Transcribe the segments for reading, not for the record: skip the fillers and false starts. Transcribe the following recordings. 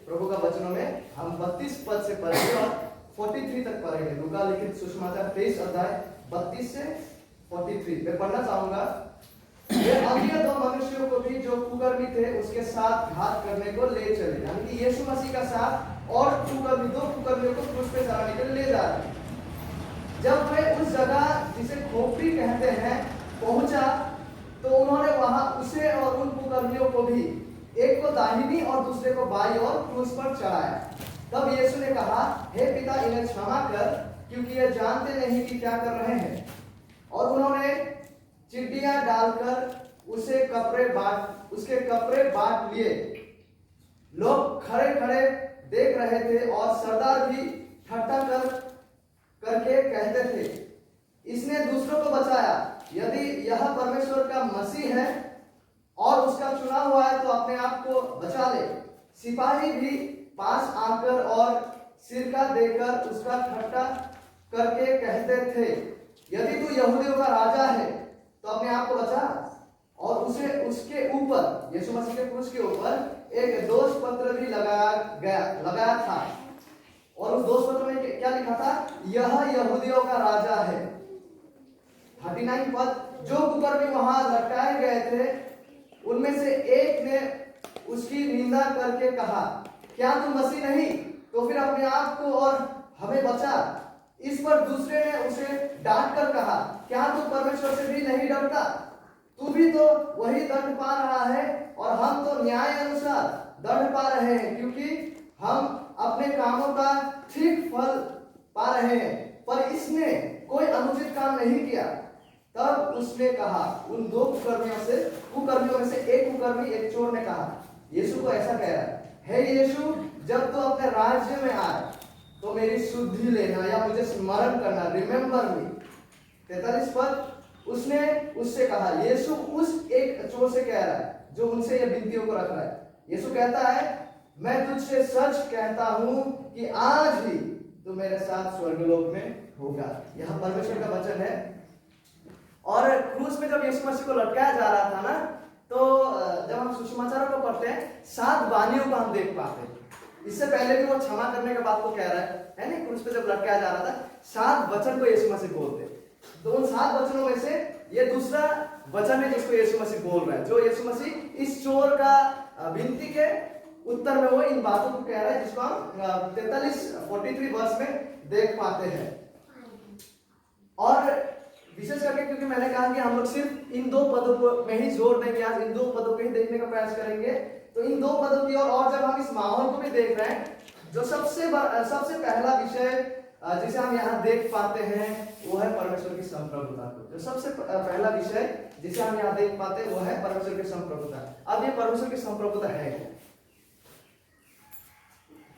प्रभु का वचनों में हम 32 पद से पढ़ेंगे और 43 तक पढ़ेंगे। लूका लिखित सुसमाचार 23 अध्याय 32 से 43 मैं पढ़ना चाहूंगा। वे अन्य दो मनुष्यों को भी जो कुकर्मी थे उसके साथ घात करने को ले चले, यानी कि यीशु मसीह का साथ और कुकर्मी, दो कुकर्मियों को क्रूस पे चढ़ाने के लिए ले जा रहे। जब वे उस जगह जिसे खोपड़ी कहते हैं पहुंचा तो उन्होंने वहां उसे और उन कुकर्मियों को भी, एक को दाहिनी और दूसरे को बाईं ओर क्रूस पर चढ़ाया। तब यीशु ने कहा, हे पिता, इन्हें क्षमा कर, क्योंकि ये जानते नहीं कि क्या कर रहे हैं। और उन्होंने चिट्ठियां डालकर उसके कपड़े बांट लिए। लोग खड़े खड़े देख रहे थे और सरदार भी ठट्ठा करके कहते थे, इसने दूसरों को बचाया। यदि यह परमेश्वर का मसीह है और उसका चुना हुआ है तो अपने आप को बचा ले। सिपाही भी पास आकर और सिरका देकर उसका ठट्ठा करके कहते थे, यदि तू यहूदियों का राजा है तो अपने आप को बचा। और उसके ऊपर, यीशु मसीह के क्रूस के ऊपर एक दोष पत्र भी लगाया था। और उस दोष पत्र में क्या लिखा था? यह यहूदियों का राजा है। 39 पद, जो कुकर्मी वहां लटकाए गए थे उनमें से एक ने उसकी निंदा करके कहा, क्या तू मसीह नहीं? तो फिर अपने आप को और हमें बचा। इस पर दूसरे ने उसे डांट कर कहा, क्या तू परमेश्वर से भी नहीं डरता? तू भी तो वही दंड पा रहा है और हम तो न्याय अनुसार दंड पा रहे हैं, क्योंकि हम अपने कामों का ठीक फल पा रहे हैं, पर इसने कोई अनुचित काम नहीं किया। तब उसने कहा, उन दो कुकर्मियों में से एक कुकर्मी, एक चोर ने कहा, यीशु को ऐसा कह रहा है, हे यीशु, जब तू अपने राज्य में आए तो मेरी शुद्धि लेना या मुझे स्मरण करना, रिमेंबर मी। 43 पद, उसने उससे कहा, यीशु उस एक चोर से कह रहा है जो उनसे ये विनतियों को रख रहा है। यीशु कहता है, मैं तुझसे सच कहता हूं कि आज ही तू मेरे साथ स्वर्गलोक में होगा। यह परमेश्वर का वचन है। और क्रूस में जब यीशु मसीह को लटकाया जा रहा था ना, तो जब हम सुसमाचारों को पढ़ते हैं 7 बानियों को हम देख पाते हैं। इससे पहले भी वो क्षमा करने के बात को कह रहा है नहीं? क्रूस पे जब लटकाया जा रहा था 7 वचन को यीशु मसीह बोलते हैं। तो उन 7 वचनों में से ये दूसरा वचन है जिसको यीशु मसीह बोल रहा है, जो यीशु मसीह इस चोर का विनती के उत्तर में वो इन बातों को कह रहा है, जिसको हम 43 वर्ष में देख पाते हैं। और विशेष करके क्योंकि मैंने कहा कि हम लोग सिर्फ इन 2 पदों को में ही जोर देंगे, आज इन 2 पदों को ही देखने का प्रयास करेंगे, तो इन 2 पदों की और जब हम इस माहौल को भी देख रहे हैं, जो सबसे पहला विषय जिसे हम यहाँ देख पाते हैं वो है परमेश्वर की संप्रभुता को। जो सबसे पहला विषय जिसे हम यहाँ देख पाते हैं वो है परमेश्वर की संप्रभुता। अब ये परमेश्वर की संप्रभुता है क्या?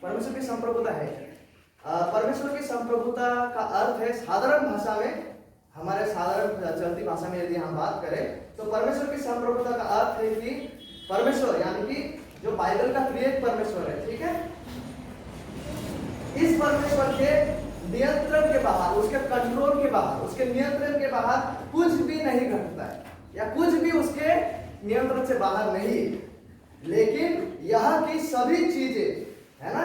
परमेश्वर की संप्रभुता है क्या? परमेश्वर की संप्रभुता का अर्थ है, साधारण भाषा में, हमारे साधारण चलती भाषा में यदि हम बात करें तो परमेश्वर की संप्रभुता का अर्थ है कि परमेश्वर, यानी कि जो बाइबल का त्रिएक परमेश्वर है, ठीक है, इस परमेश्वर के नियंत्रण के बाहर, उसके कंट्रोल के बाहर, उसके नियंत्रण के बाहर कुछ भी नहीं घटता है, या कुछ भी उसके नियंत्रण से बाहर नहीं। लेकिन यहाँ की सभी चीजें, है ना,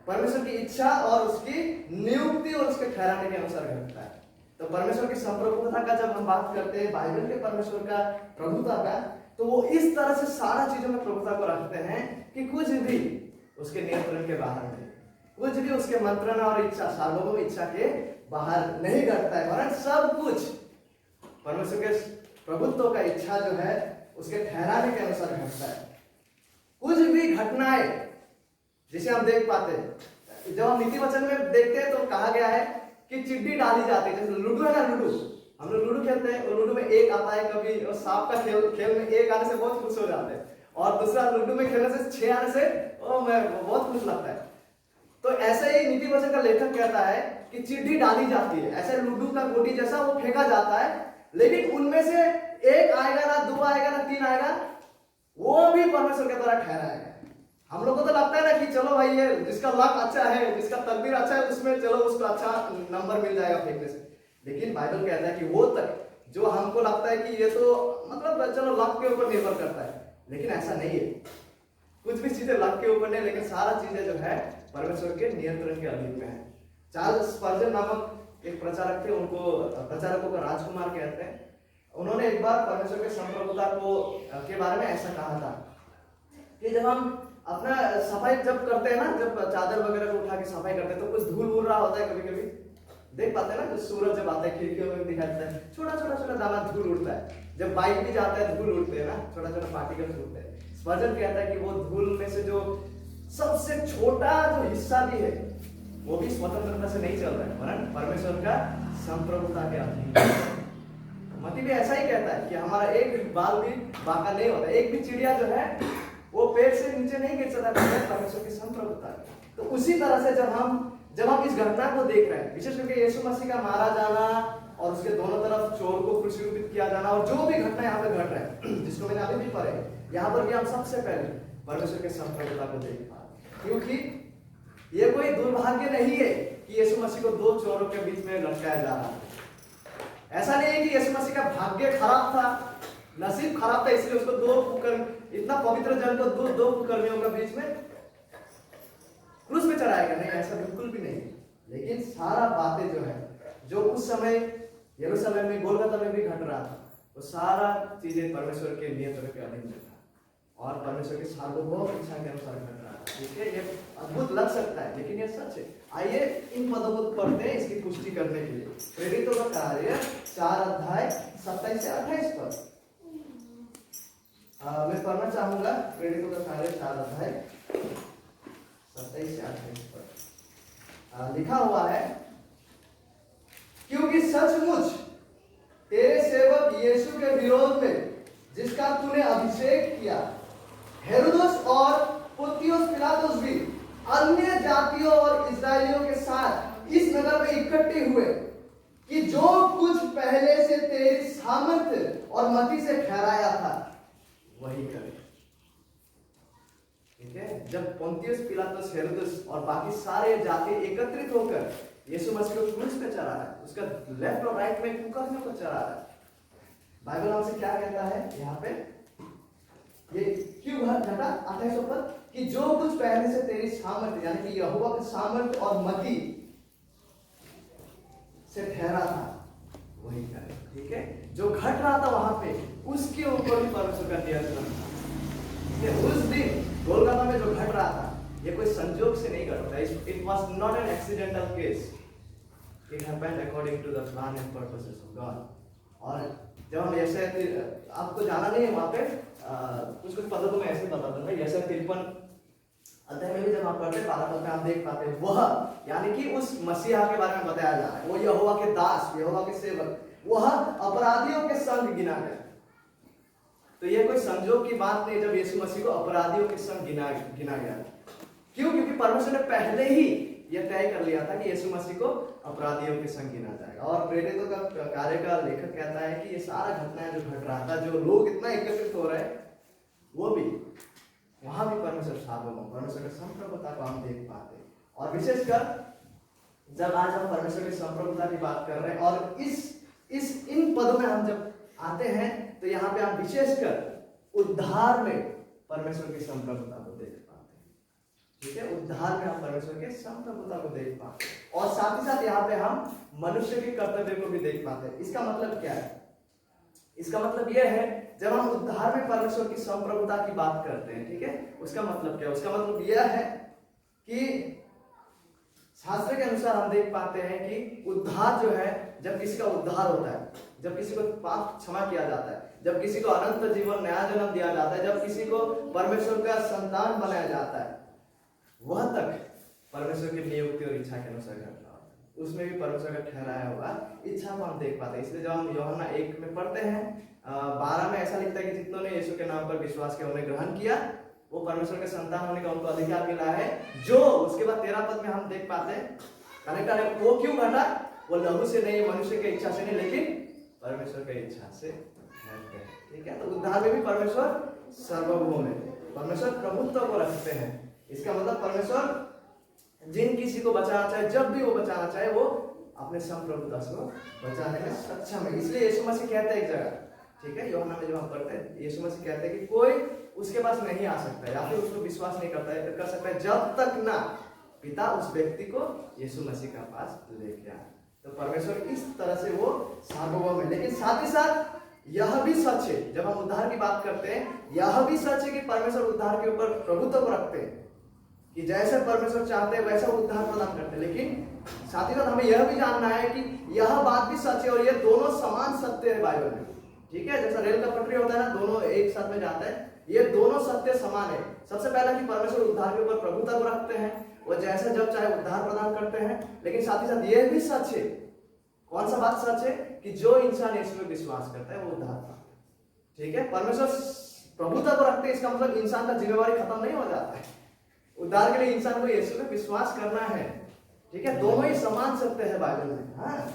परमेश्वर की इच्छा और उसकी नियुक्ति और उसके ठहराने के अनुसार घटता है। तो परमेश्वर की संप्रभुता का जब हम बात करते हैं, बाइबल के परमेश्वर का प्रभुता का, तो वो इस तरह से सारा चीजों में प्रभुता को रखते हैं कि कुछ भी उसके नियंत्रण के बाहर नहीं, कुछ भी उसके मंत्रणा और इच्छा, सार्वभौम इच्छा के बाहर नहीं घटता है, वरन सब कुछ परमेश्वर के प्रभुत्व का इच्छा जो है उसके ठहराने के अनुसार घटता है। कुछ भी घटनाएं जिसे हम देख पाते हैं, जब हम नीति वचन में देखते हैं तो कहा गया है कि चिट्ठी डाली जाती है। जैसे लूडो है ना, लूडो हम लोग लूडो खेलते हैं, और लूडो में एक आता है कभी, और सांप का खेल में एक आने से बहुत खुश हो जाते हैं, और दूसरा लूडो में खेलने से 6 आने से बहुत खुश लगता है। तो ऐसे ही नीति वचन का लेखक कहता है कि चिट्ठी डाली जाती है, ऐसे लूडो का गोटी जैसा वो फेंका जाता है, लेकिन उनमें से एक आएगा ना, 2 आएगा ना, 3 आएगा, वो भी परमेश्वर के द्वारा ठहराएगा। हम लोग को तो लगता है ना कि चलो भाई, ये जिसका लक अच्छा है, जिसका तकदीर अच्छा है, उसमें चलो उसको अच्छा नंबर मिल जाएगा फेंकने से। लेकिन बाइबल कहता है कि वो तक जो हमको लगता है कि ये तो मतलब चलो लक के ऊपर निर्भर करता है, लेकिन ऐसा नहीं है। कुछ भी चीजें लक के ऊपर नहीं, लेकिन सारा चीजें जो है परमेश्वर के नियंत्रण के अधीन में है। चार्ल्स स्पर्जन नामक एक प्रचारक थे, उनको प्रचारकों का राजकुमार कहते हैं। उन्होंने एक बार परमेश्वर के संप्रभुता को के बारे में ऐसा कहा था कि जब हम अपना सफाई जब करते हैं ना, जब चादर वगैरह को उठा के सफाई करते हैं तो कुछ धूल उड़ रहा होता है, कभी कभी देख पाते हैं ना, जो सूरज जब आता है खिड़कियों में दिखाई देता है, छोटा छोटा छोटा दाना धूल उड़ता है। जब बाइक भी जाता है धूल उड़ते हैं ना, छोटा छोटा पार्टिकल्स उड़ते हैं। स्पर्जन कहता है कि वो धूल में से जो सबसे छोटा जो हिस्सा भी है वो भी स्वतंत्रता से नहीं चल रहा है, वरन परमेश्वर का संप्रभुता के अधीन। मती भी ऐसा ही कहता है कि हमारा एक बाल भी बाका नहीं होता, एक भी चिड़िया जो है वो पेड़ से नीचे नहीं गिर सकता परमेश्वर की संप्रभुता। तो उसी तरह से जब हम इस घटना को देख रहे हैं, विशेष करके यीशु मसीह का मारा जाना और उसके दोनों तरफ चोर को क्रूसीफिक्स किया जाना और जो भी घटना यहाँ पे घट रहा है, जिसको मैंने अभी भी पढ़े, यहाँ पर भी हम सबसे पहले परमेश्वर के संप्रभुता को देख पा रहे, क्योंकि ये कोई दुर्भाग्य नहीं है कि यीशु मसीह को दो चोरों के बीच में लटकाया जा रहा है। ऐसा नहीं है कि यीशु मसीह का भाग्य खराब था, नसीब खराब था, इसलिए उसको दो कुकर्म, इतना पवित्र जन को दो कुकर्मियों के बीच में क्रूस पे चढ़ाएगा, नहीं, ऐसा बिल्कुल भी नहीं। लेकिन सारा बातें जो है, जो उस समय यरूशलेम में गोलगता में भी घट रहा था, वो सारा चीजें परमेश्वर के नियंत्रण के अधीन था और परमेश्वर के सार्वभौम इच्छा के अनुसार घट रहा था। ठीक है, ये अद्भुत लग सकता है लेकिन ये सच है। आइए इन पदों को पढ़ते हैं इसकी पुष्टि करने के लिए। प्रेरितों का कार्य 4 अध्याय 27 से 28 पद। मैं पढ़ना चाहूंगा प्रेरितों का कार्य 4 अध्याय 27 से 28 पद। लिखा हुआ है, क्योंकि सचमुच तेरे सेवक यीशु के विरोध में जिसका तूने अभिषेक किया, हेरोदस और पुन्तियुस पिलातुस भी अन्य जातियों और इस्राएलियों के साथ इस नगर में इकट्ठे हुए कि जो कुछ पहले से तेरी सामर्थ्य और मति से ठहराया था वही करे। ठीक है, जब पुन्तियुस पिलातुस, हेरोदस और बाकी सारे जाति एकत्रित होकर यीशु मसीह को क्रूस पे चढ़ा है, उसका लेफ्ट और राइट में कुकर्मियों को चढ़ा है, बाइबल हमसे क्या कहता है यहाँ पे, ये क्यों घटा 28 पद, कि जो कुछ पहले से तेरी सामर्थ्य यानी कि यहोवा के सामर्थ्य और मति से ठहरा था वही करे। ठीक है, जो घट रहा था वहां पे उसके ऊपर भी परमेश्वर का नियंत्रण था। उस दिन गोलगता में जो घट रहा था ये कोई संजोग से नहीं घटा, it was not an accidental case, it happened according to the plan and purposes of God. और जब हम ऐसे, आपको जाना नहीं है वहां पे, कुछ पदों को मैं ऐसे बता दूंगा। जैसे 53 अध्याय में भी जब आप पढ़ते 12 पद में आप देख पाते हैं, वह यानी कि उस मसीहा के बारे में बताया जा रहा है, वो यहोवा के दास, यहोवा के सेवक, वह अपराधियों के संग गिना गया। तो ये कोई संजोग की बात नहीं जब यीशु मसीह को अपराधियों के संग गिना गया। क्यों? क्योंकि परमेश्वर ने पहले ही यह तय कर लिया था कि यीशु मसीह को अपराधियों के संग गिना जाएगा। और प्रेरितों का कार्य का लेखक कहता है कि ये सारा घटनाएं जो घट रहा था, जो लोग इतना एकत्रित हो रहे हैं, वो भी वहां भी परमेश्वर सार्वभौम, परमेश्वर के संप्रभुता को हम देख पाते हैं। और विशेषकर जब आज हम परमेश्वर की संप्रभुता की बात कर रहे हैं और इन पदों में हम जब आते हैं तो यहाँ पे हम विशेषकर उद्धार में परमेश्वर की संप्रभुता को देख पाते हैं। ठीक है, उद्धार में हम परमेश्वर के संप्रभुता को देख पाते हैं और साथ ही साथ यहाँ पे हम मनुष्य के कर्तव्य को भी देख पाते हैं। इसका मतलब क्या है? इसका मतलब यह है, जब हम उद्धार में परमेश्वर की संप्रभुता की बात करते हैं, ठीक है, उसका मतलब क्या है? उसका मतलब यह है कि शास्त्र के अनुसार हम देख पाते हैं कि उद्धार जो है, जब किसी का उद्धार होता है, जब किसी को पाप क्षमा किया जाता है, जब किसी को अनंत जीवन, नया जन्म दिया जाता है, जब किसी को परमेश्वर का संतान बनाया जाता है, वह तक परमेश्वर की नियुक्ति और इच्छा के अनुसार घटना होता है। उसमें भी परमेश्वर का ठहराया हुआ इच्छा को हम देख पाते हैं। इसलिए जब हम यूहन्ना 1 में पढ़ते हैं 12 में ऐसा लिखता है कि जितनों ने यीशु के नाम पर विश्वास किया, उन्हें ग्रहण किया, वो परमेश्वर के संतान होने का उनको अधिकार मिला है। जो उसके बाद 13 पद में हम देख पाते हैं कनेक्ट, वो क्यों घटा? वो लहू से नहीं, मनुष्य की इच्छा से नहीं, लेकिन परमेश्वर की इच्छा से। ठीक है, तो उद्धार में भी परमेश्वर सर्वभौम है, परमेश्वर प्रभुत्व को रखते हैं। इसका मतलब परमेश्वर जिन किसी को बचाना चाहे, जब भी वो बचाना चाहे, वो अपने संप्रभुता से बचाने में सक्षम है। इसलिए यीशु मसीह कहते हैं एक जगह, ठीक है, यूहन्ना में जब हम पढ़ते हैं, यीशु मसीह कहते हैं कि कोई उसके पास नहीं आ सकता या फिर उसको विश्वास नहीं कर सकता है जब तक ना पिता उस व्यक्ति को यीशु मसीह का पास लेके आए। तो परमेश्वर इस तरह से वो सार्वभौम है। लेकिन साथ ही साथ यह भी सच है, जब हम उद्धार की बात करते हैं, यह भी सच है कि परमेश्वर उद्धार के ऊपर प्रभुत्व रखते हैं, कि जैसे परमेश्वर चाहते हैं वैसा उद्धार प्रदान करते हैं। लेकिन साथ ही साथ हमें यह भी जानना है कि यह बात भी सच है और ये दोनों समान सत्य है बाइबल में। ठीक है, जैसा रेल का पटरी होता है ना, दोनों एक साथ में जाता है, ये दोनों सत्य समान है। सबसे पहला कि परमेश्वर उद्धार के ऊपर प्रभुत्व रखते हैं, वो जैसे जब चाहे उद्धार प्रदान करते हैं। लेकिन साथ ही साथ यह भी सच है, कौन सा बात सच है, कि जो इंसान यीशु में विश्वास करता है वो उद्धार पाता है। ठीक है, परमेश्वर प्रभुत्व रखते हैं, इसका मतलब इंसान का जिम्मेवारी खत्म नहीं हो जाता है। उद्धार के लिए इंसान को यीशु में विश्वास करना है। ठीक है, दोनों ही समान सत्य है बाइबल में। हाँ,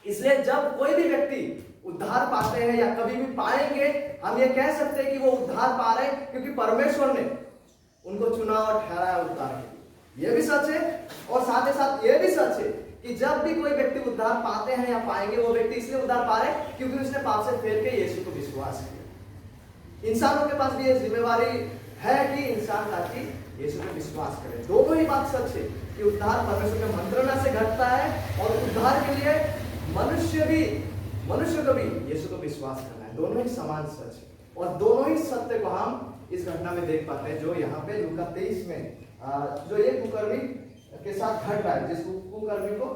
इसलिए जब कोई भी व्यक्ति उद्धार पाते हैं या कभी भी पाएंगे, हम ये कह सकते हैं कि वो उद्धार पा रहे हैं क्योंकि परमेश्वर ने उनको चुना और ठहराया उद्धार के लिए। ये भी सच है। और साथ ही साथ ये भी सच है कि जब भी कोई व्यक्ति उद्धार पाते हैं या पाएंगे, वो व्यक्ति इसलिए उद्धार पा रहे हैं क्योंकि उसने पाप से फेर के यीशु को विश्वास किया। इंसानों के पास भी ये जिम्मेवारी है कि इंसान ताकि यीशु पे विश्वास करे। दोनों ही बात सच है कि उद्धार परमेश्वर के मंत्रणा से घटता है और उद्धार के लिए मनुष्य को भी यीशु को विश्वास करना है। दोनों ही समान सच है और दोनों ही सत्य को हम इस घटना में देख पाते हैं जो यहाँ पे लूका 23 में जो एक कुकर्मी के साथ घट रहा है, जिस कुकर्मी को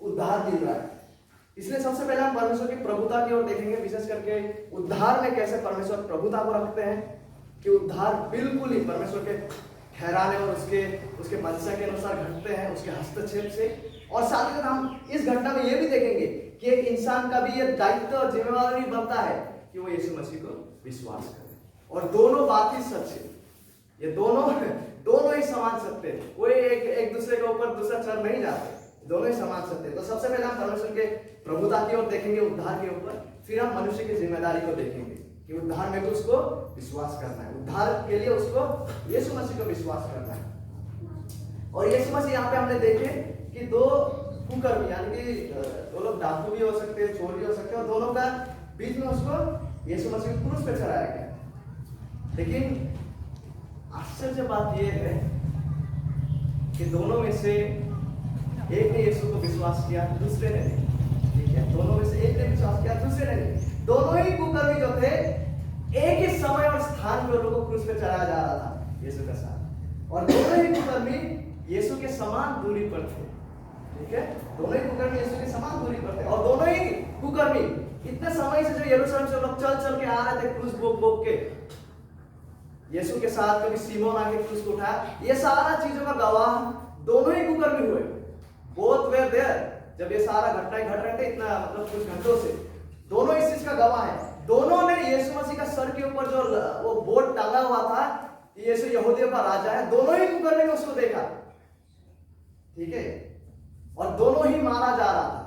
उद्धार मिल रहा है। इसलिए सबसे पहले हम परमेश्वर की प्रभुता की ओर देखेंगे, विशेष करके उद्धार में कैसे परमेश्वर प्रभुता को रखते हैं, कि उद्धार बिल्कुल ही परमेश्वर के ठहराने और उसके मंशा के अनुसार घटते हैं, उसके हस्तक्षेप से। और साथ ही हम इस घटना में यह भी देखेंगे कि एक इंसान का भी यह दायित्व और जिम्मेवारी बनता है कि वो यीशु मसीह को विश्वास करे। और दोनों बात ही सच है, ये दोनों ही समान सत्य है, कोई एक दूसरे के ऊपर दूसरा चढ़ नहीं जाते, दोनों ही समान सत्य है। तो सबसे पहले हम परमेश्वर के प्रभुता की ओर देखेंगे, उद्धार के ऊपर, फिर हम मनुष्य की जिम्मेदारी को देखेंगे कि उद्धार में भी उसको विश्वास करना है, उद्धार के लिए उसको यीशु मसीह को विश्वास करना है। और यीशु मसीह यहाँ पे हमने देखे कि दो कुकर्मी, यानी कि दो लोग डाकू भी हो सकते हैं, चोर भी हो सकते हैं, और दोनों का बीच में उसको यीशु मसीह को क्रूस पे चढ़ाया गया। लेकिन आश्चर्य बात यह है कि दोनों में से एक ने यीशु को विश्वास किया, दूसरे ने नहीं। ठीक है, दोनों में से एक ने विश्वास किया, दूसरे ने नहीं। दोनों ही कुकर्मी जो थे, एक ही समय और स्थान पे लोगों को क्रूस पे चढ़ाया जा रहा था यीशु के साथ, और दोनों ही कुकर्मी यीशु के समान दूरी पर थे। ठीक है, दोनों ही कुकर्मी यीशु के समान दूरी पर थे, और दोनों ही कुकर्मी इतने समय से जो यरूशलेम से लोग चल के आ रहे थे क्रूस बोक के यीशु के साथ, कभी सीमोन आके क्रूस को उठाया, ये सारा चीजों का गवाह दोनों ही कुकर्मी हुए। बोथ वे देयर, जब ये सारा घटनाएं घट रहे थे, इतना मतलब कुछ घंटों से, दोनों इस चीज का गवाह है। दोनों ने यीशु मसीह का सर के ऊपर जो वो बोर्ड टांगा हुआ था कि यीशु यहूदियों का राजा है, दोनों ही कुकर्मी ने उसको देखा। ठीक है, और दोनों ही मारा जा रहा था,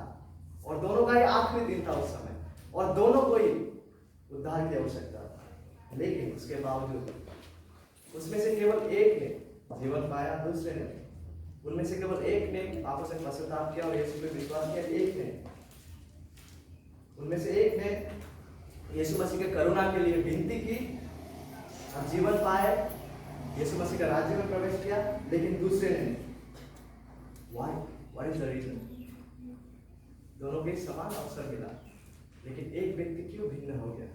और दोनों का ही आखिरी दिन था उस समय, और दोनों को ही उद्धार की आवश्यकता था। लेकिन उसके बावजूद उसमें से केवल एक ने जीवन पाया, दूसरे ने। उनमें से केवल एक ने पापों से पश्चाताप किया और यीशु पे विश्वास किया, एक ने, उनमें से एक ने यीशु मसीह के करुणा के लिए विनती की और जीवन पाए, यीशु मसीह का राज्य में प्रवेश किया। लेकिन दूसरे ने, why, what is the reason? दोनों के समान अवसर मिला, लेकिन एक व्यक्ति क्यों भिन्न हो गया?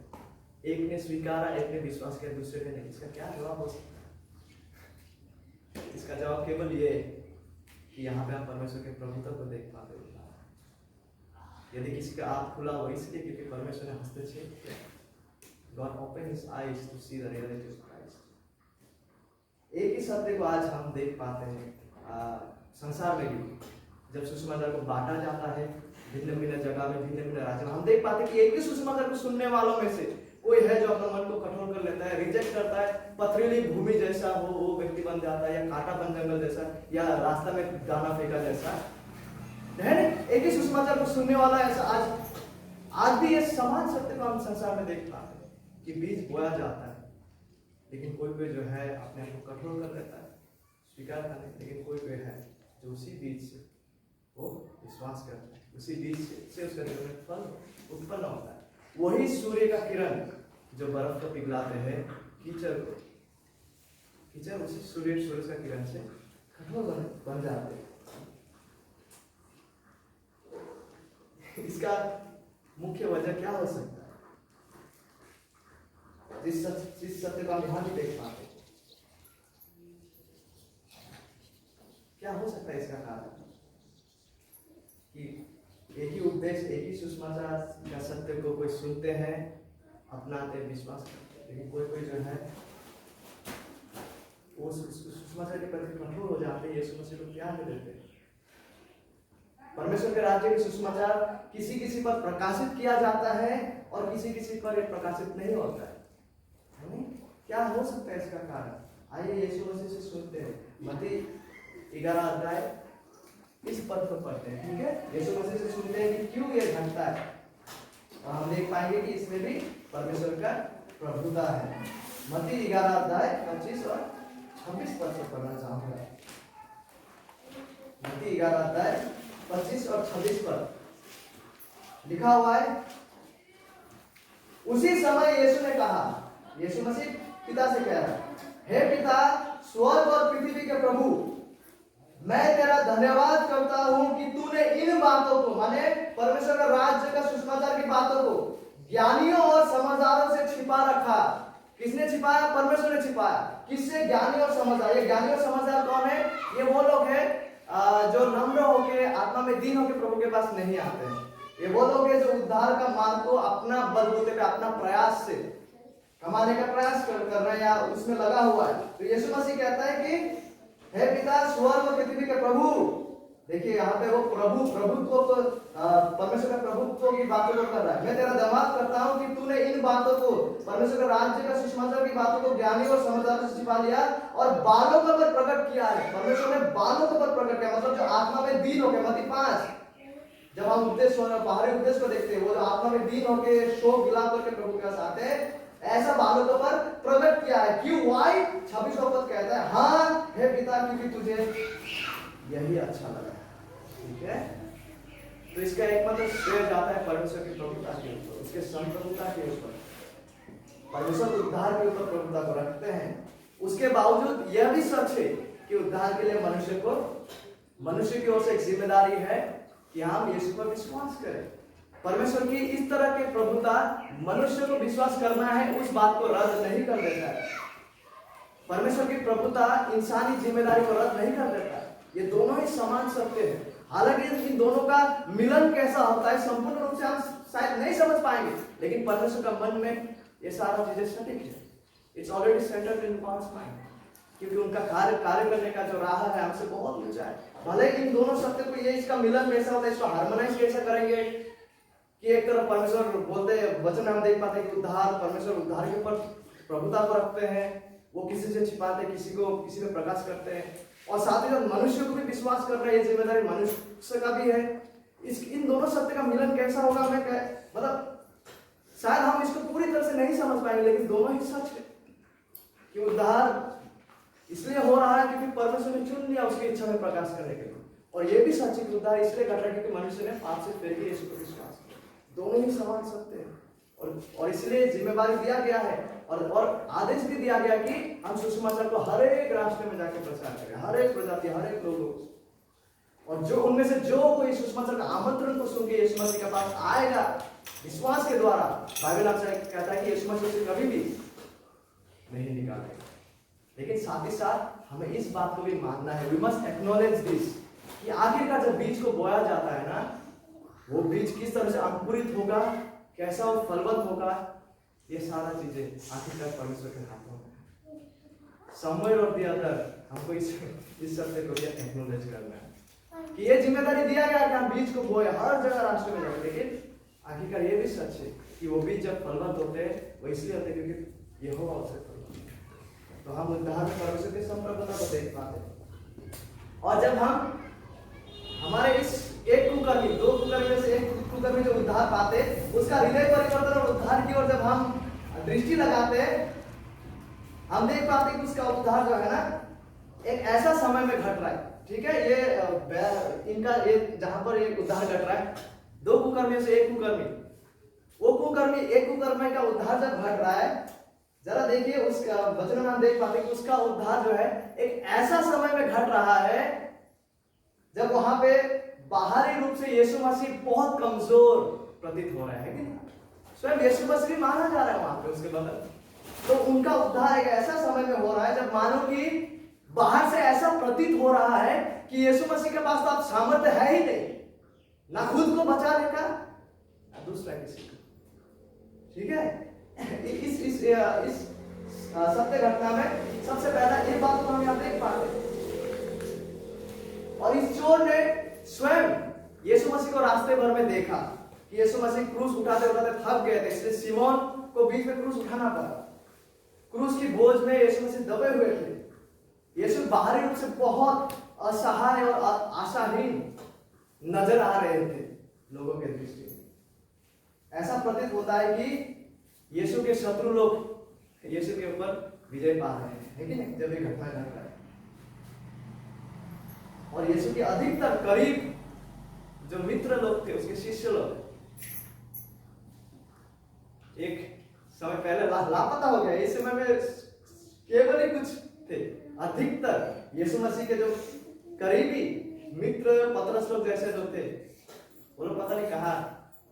एक ने स्वीकारा, एक ने विश्वास किया, दूसरे ने नहीं। इसका क्या जवाब हो सकता है? इसका जवाब केवल ये कि यहाँ पे आप परमेश्वर के प्रभुत्व को देख पाते हो। यदि किसी का आँख खुला हो, इसलिए क्योंकि परमेश्वर ने हस्तक्षेप किया। God opened his eyes to see the reality of Christ. एक ही सत्य को आज हम देख पाते हैं संसार में भी, जब सुसमाचार को बांटा जाता है भिन्न भिन्न जगह में, भिन्न भिन्न राज्यों में, हम देख पाते हैं कि एक ही सुसमाचार को सुनने वालों में से कोई है जो अपना मन को कठोर कर लेता है, रिजेक्ट करता है, पथरीली भूमि जैसा वो व्यक्ति बन जाता है, या कांटा बन जंगल जैसा, या रास्ता में दाना फेंका जैसा है। एक ही सुसमाचार को सुनने वाला ऐसा आज भी ये समान सत्य को हम संसार में देख पाते हैं कि बीज बोया जाता है, लेकिन कोई जो है अपने आप को कठोर कर लेता है, स्वीकार करने, लेकिन कोई है जो उसी बीज से वो विश्वास करता है, उसी बीज से उसका जीवन में फल उत्पन्न होता है। वही सूर्य का किरण जो बर्फ को पिघलाते हैं कीचड़ उसी सूरज का किरण से कठोर बन जाते हैं। इसका मुख्य वजह क्या हो सकता है? जिस सत्य को हम यहाँ भी देख पाते, क्या हो सकता है इसका कारण? कि एक ही उपदेश, एक ही सुसमाचार का सत्य को कोई सुनते हैं, अपनाते, विश्वास करते, लेकिन कोई जो है वो सुसमाचार के प्रति कठोर हो जाते हैं, यीशु मसीह को त्याग देते हैं। परमेश्वर के राज्य के सुसमाचार किसी पर प्रकाशित किया जाता है और किसी पर ये प्रकाशित नहीं होता है। क्या हो सकता है इसका कारण? आइए यीशु मसीह से सुनते हैं। मत्ती 11 अध्याय इस पद को पढ़ते हैं, ठीक है? यीशु मसीह से सुनते हैं कि क्यों ये घटता है, और हम देख पाएंगे कि इसमें भी परमेश्वर का प्रभुता है। मत्ती 11 अध्याय 25 और 26 पद से पढ़ना चाहूंगा। मत्ती 11 अध्याय 25 और 26 पद लिखा हुआ है। उसी समय यीशु ने कहा, यीशु मसीह पिता से कह रहा है, हे पिता, स्वर्ग और पृथ्वी के प्रभु, मैं तेरा धन्यवाद करता हूं कि तूने इन बातों को, माने परमेश्वर का राज्य का सुसमाचार की बातों को ज्ञानियों और समझदारों से छिपा रखा। किसने छिपाया? परमेश्वर ने छिपाया। किससे? ज्ञानी और समझदार। ये ज्ञानी और समझदार कौन है? ये वो लोग हैं जो नम्र होके, आत्मा में दीन होके प्रभु के पास नहीं आते हैं। ये वो लोग हैं जो उद्धार का मार्ग को अपना बलबूते पे, अपना प्रयास से कमाने का प्रयास कर रहे हैं या उसमें लगा हुआ है। तो यीशु मसीह कहता है कि हे पिता, स्वर्ग और पृथ्वी के प्रभु। देखिए यहाँ पे वो प्रभुत्व परमेश्वर का प्रभुत्व की बातों को कर रहा है। मैं तेरा धन्यवाद करता हूँ कि तूने इन बातों को, परमेश्वर का राज्य का सुसमाचार की बातों को ज्ञानी और समझदारों से छिपा लिया और बालकों पर प्रकट किया है। परमेश्वर ने बालकों पर प्रकट किया, मतलब जो आत्मा में दीन होके, मत्ती 5 जब हम उपदेश बाहरी उपदेश को देखते हैं, वो जो आत्मा में दीन होके शोक विलाप करके प्रभु के पास आते हैं, ऐसा बालकों पर प्रकट किया है। क्यों? वाई 26 पद कहता है, हाँ हे पिता, क्योंकि तुझे यही अच्छा लगा। ठीक है, तो इसका एक मतलब श्रेय जाता है परमेश्वर की प्रभुता के ऊपर, उसके संप्रभुता के ऊपर। परमेश्वर उद्धार के ऊपर प्रभुता को रखते हैं। उसके बावजूद यह भी सच है कि उद्धार के लिए मनुष्य की ओर से एक जिम्मेदारी है कि हम यीशु पर विश्वास करें। परमेश्वर की इस तरह की प्रभुता मनुष्य को विश्वास करना है, उस बात को रद्द नहीं कर देता है। परमेश्वर की प्रभुता इंसानी जिम्मेदारी को रद्द नहीं कर देता है। ये दोनों ही समान सत्य है। हालांकि इन दोनों का मिलन कैसा होता है संपूर्ण रूप से हम शायद नहीं समझ पाएंगे, लेकिन परमेश्वर का मन में ये सारा चीजें सटीक है। It's already settled in God's mind, क्योंकि उनका कार्य करने का जो राह है हमसे बहुत ऊंचा है। भले इन दोनों सत्य को, ये इसका मिलन कैसा होता है, इसको हार्मोनाइज कैसे करेंगे कि एक तरफ परमेश्वर बोलते वचन हम देख पाते हैं कि परमेश्वर उद्धार के ऊपर प्रभुता को रखते हैं, वो किसी से छिपाते, किसी में प्रकाश करते हैं, और साथ ही साथ मनुष्य को भी विश्वास कर रहे हैं। ये जिम्मेदारी मनुष्य का भी है। इन दोनों सत्य का मिलन कैसा होगा, मतलब शायद हम इसको पूरी तरह से नहीं समझ पाएंगे, लेकिन दोनों ही सच है कि उद्धार इसलिए हो रहा है क्योंकि परमेश्वर ने चुन लिया उसकी इच्छा में प्रकाश करने के लिए, और ये भी सच है कि उद्धार इसलिए घट रहा है क्योंकि मनुष्य ने पाप से फिर के यीशु पर विश्वास किया। दोनों ही समान सत्य है, और इसलिए जिम्मेदारी दिया गया है और आदेश भी दिया गया कि हम सुसमाचार को हर एक राष्ट्र में जाकर प्रचार करें, हर एक प्रजाति, हर एक लोगों को। और जो उनमें से जो कोई सुसमाचार का आमंत्रण को सुन के यीशु मसीह के पास आएगा विश्वास के द्वारा, बाइबल आपसे कहता है कि यीशु मसीह उसे कभी भी नहीं निकालेगा। लेकिन साथ ही साथ हमें इस बात को भी मानना है, वी मस्ट एक्नॉलेज दिस, कि आखिरकार जब बीज को बोया जाता है ना, वो बीज किस तरह से अंकुरित होगा, कैसा वो फलवत होगा, ये सारा चीजें आखिरकार परमेश्वर के हाथों में। समवेयर और द अदर हमको इस सत्य को ये एक्नॉलेज करना है कि ये जिम्मेदारी दिया गया है कि हम बीज को बोए हर जगह राष्ट्र में जाए, लेकिन आखिरकार ये भी सच है कि वो बीज जब फलवत होते हैं वो इसलिए होते हैं क्योंकि यहोवा उसे फलवत। तो हम उद्धार में परमेश्वर के संप्रभुता को देख पाते हैं। और जब हम हमारे इस एक कुकर्मी, दो कुकर्मी में से एक कुकर्मी जो उद्धार पाते, उसका हृदय परिवर्तन और उद्धार की ओर जब हम दृष्टि लगाते, हम देख पाते कि उसका उद्धार जो है ना एक ऐसा समय में घट रहा है। ठीक है, ये इनका एक जहां पर एक उद्धार घट रहा है, दो कुकर्मियों से एक कुकर्मी, वो कुकर्मी, एक कुकर्मी का उद्धार जब घट रहा है, जरा देखिए उसका वचन में हम देख पाते कि उसका उद्धार जो है एक ऐसा समय में घट रहा है जब वहां पे बाहरी रूप से यीशु मसीह बहुत कमजोर प्रतीत हो रहे हैं कि स्वयं यीशु मसीह भी माना जा रहा है वहां पे उसके बगल। तो उनका उद्धार एक ऐसा समय में हो रहा है जब मानो कि बाहर से ऐसा प्रतीत हो रहा है कि यीशु मसीह के पास तो अब सामर्थ्य है ही नहीं, ना खुद को बचाने का ना दूसरा किसी को। ठीक है, इस सत्य घटना में सबसे पहला ये बात तो हम यहां देख पाते हैं। और इस चोर ने स्वयं यीशु मसीह को रास्ते भर में देखा कि यीशु मसीह क्रूस उठाते उठाते थक गए थे, इसलिए सिमोन को बीच में क्रूस उठाना पड़ा। क्रूस की बोझ में यीशु मसीह दबे हुए थे। यीशु बाहरी रूप से बहुत असहाय और आशाहीन नजर आ रहे थे लोगों के दृष्टि में। ऐसा प्रतीत होता है कि यीशु के शत्रु लोग यीशु के ऊपर विजय पा रहे हैं, है कि नहीं, जब ये घटना घट रहा है। और यीशु के अधिकतर करीब जो मित्र लोग थे, उसके शिष्य लोग एक समय पहले लापता हो गया। इस समय में केवल ही कुछ थे, अधिकतर यीशु मसीह के जो करीबी मित्र पतरस लोग जैसे लोग थे, वो लोग पता नहीं कहां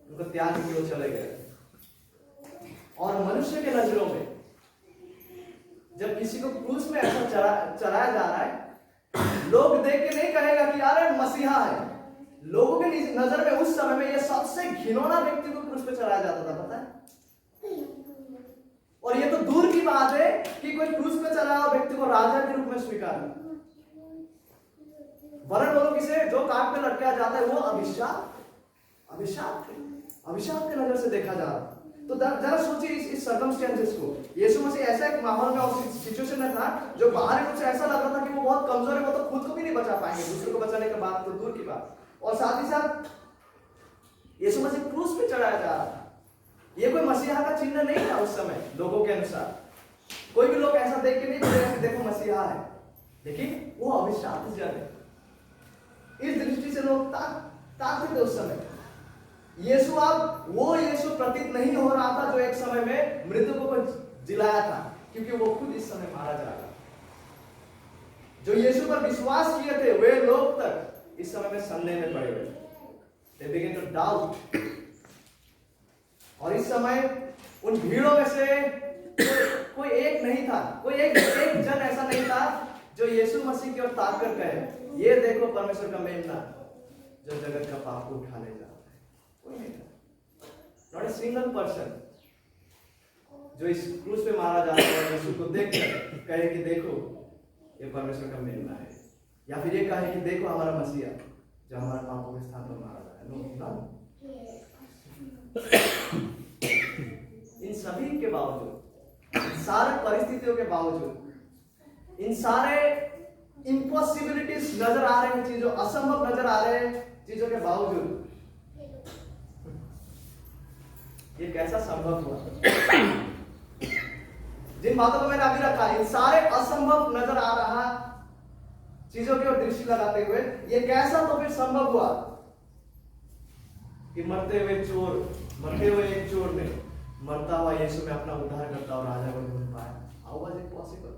उनको त्याग के वो चले गए। और मनुष्य के नजरों में जब किसी को क्रूस में ऐसा चढ़ाया जा रहा है, लोग देख के नहीं कहेगा कि अरे मसीहा है। लोगों के नजर में उस समय में यह सबसे घिनौना व्यक्ति को क्रूस पे चढ़ाया जाता था, पता है। और ये तो दूर की बात है कि कोई क्रूस पे चढ़ा हुआ व्यक्ति को राजा के रूप में स्वीकार, वरन वो लोग इसे जो काट पे लटकाया जाता है वो अभिशाप के नजर से देखा जा रहा। तो जरा सोचिए इस सर्कमस्टेंसेस को। यीशु मसीह ऐसा एक माहौल में और सिचुएशन में था जो बाहर रूप से ऐसा लग रहा था कि वो बहुत कमजोर है, वो तो खुद को भी नहीं बचा पाएंगे, दूसरे को बचाने की बात तो दूर की बात। और साथ ही साथ यीशु मसीह क्रूस पे चढ़ाया जा रहा था। ये कोई मसीहा का चिन्ह नहीं था उस समय लोगों के अनुसार। कोई भी लोग ऐसा देख के नहीं बोले कि देखो मसीहा है, लेकिन वो अभिशाप जन है। इस दृष्टि से लोग ताकते थे उस समय। यीशु अब वो यीशु प्रतीत नहीं हो रहा था जो एक समय में मृतकों को जिलाया था, क्योंकि वो खुद इस समय मारा जा रहा। जो यीशु पर विश्वास किए थे वे लोग तक इस समय में संदेह में पड़े हुए। They begin to doubt। और इस समय उन भीड़ों में से कोई एक नहीं था, कोई एक जन ऐसा नहीं था जो यीशु मसीह की ओर ताक कर कहे, ये देखो परमेश्वर का मेमना जो जगत का पाप को उठा ले जा रहा है। कोई नहीं था, नॉट ए सिंगल पर्सन जो इस क्रूस पे मारा जा रहा है यीशु को देखकर कहे कि देखो ये परमेश्वर का मेमना है, या फिर ये कहे कि देखो हमारा मसीहा जो हमारे पापों के स्थान पर मारा जा रहा है। इन सभी के बावजूद, इन सारे परिस्थितियों के बावजूद, इन सारे इम्पॉसिबिलिटीज नजर आ रहे हैं, चीजों असंभव नजर आ रहे हैं चीजों के बावजूद, ये कैसा संभव हुआ? जिन बातों को मैंने अभी रखा, इन सारे असंभव नजर आ रहा चीजों की ओर दृष्टि लगाते हुए ये कैसा तो फिर संभव हुआ कि मरते हुए एक चोर ने मरता हुआ यीशु में अपना उद्धार करता और राजा को ढूंढ पाया। How was it possible?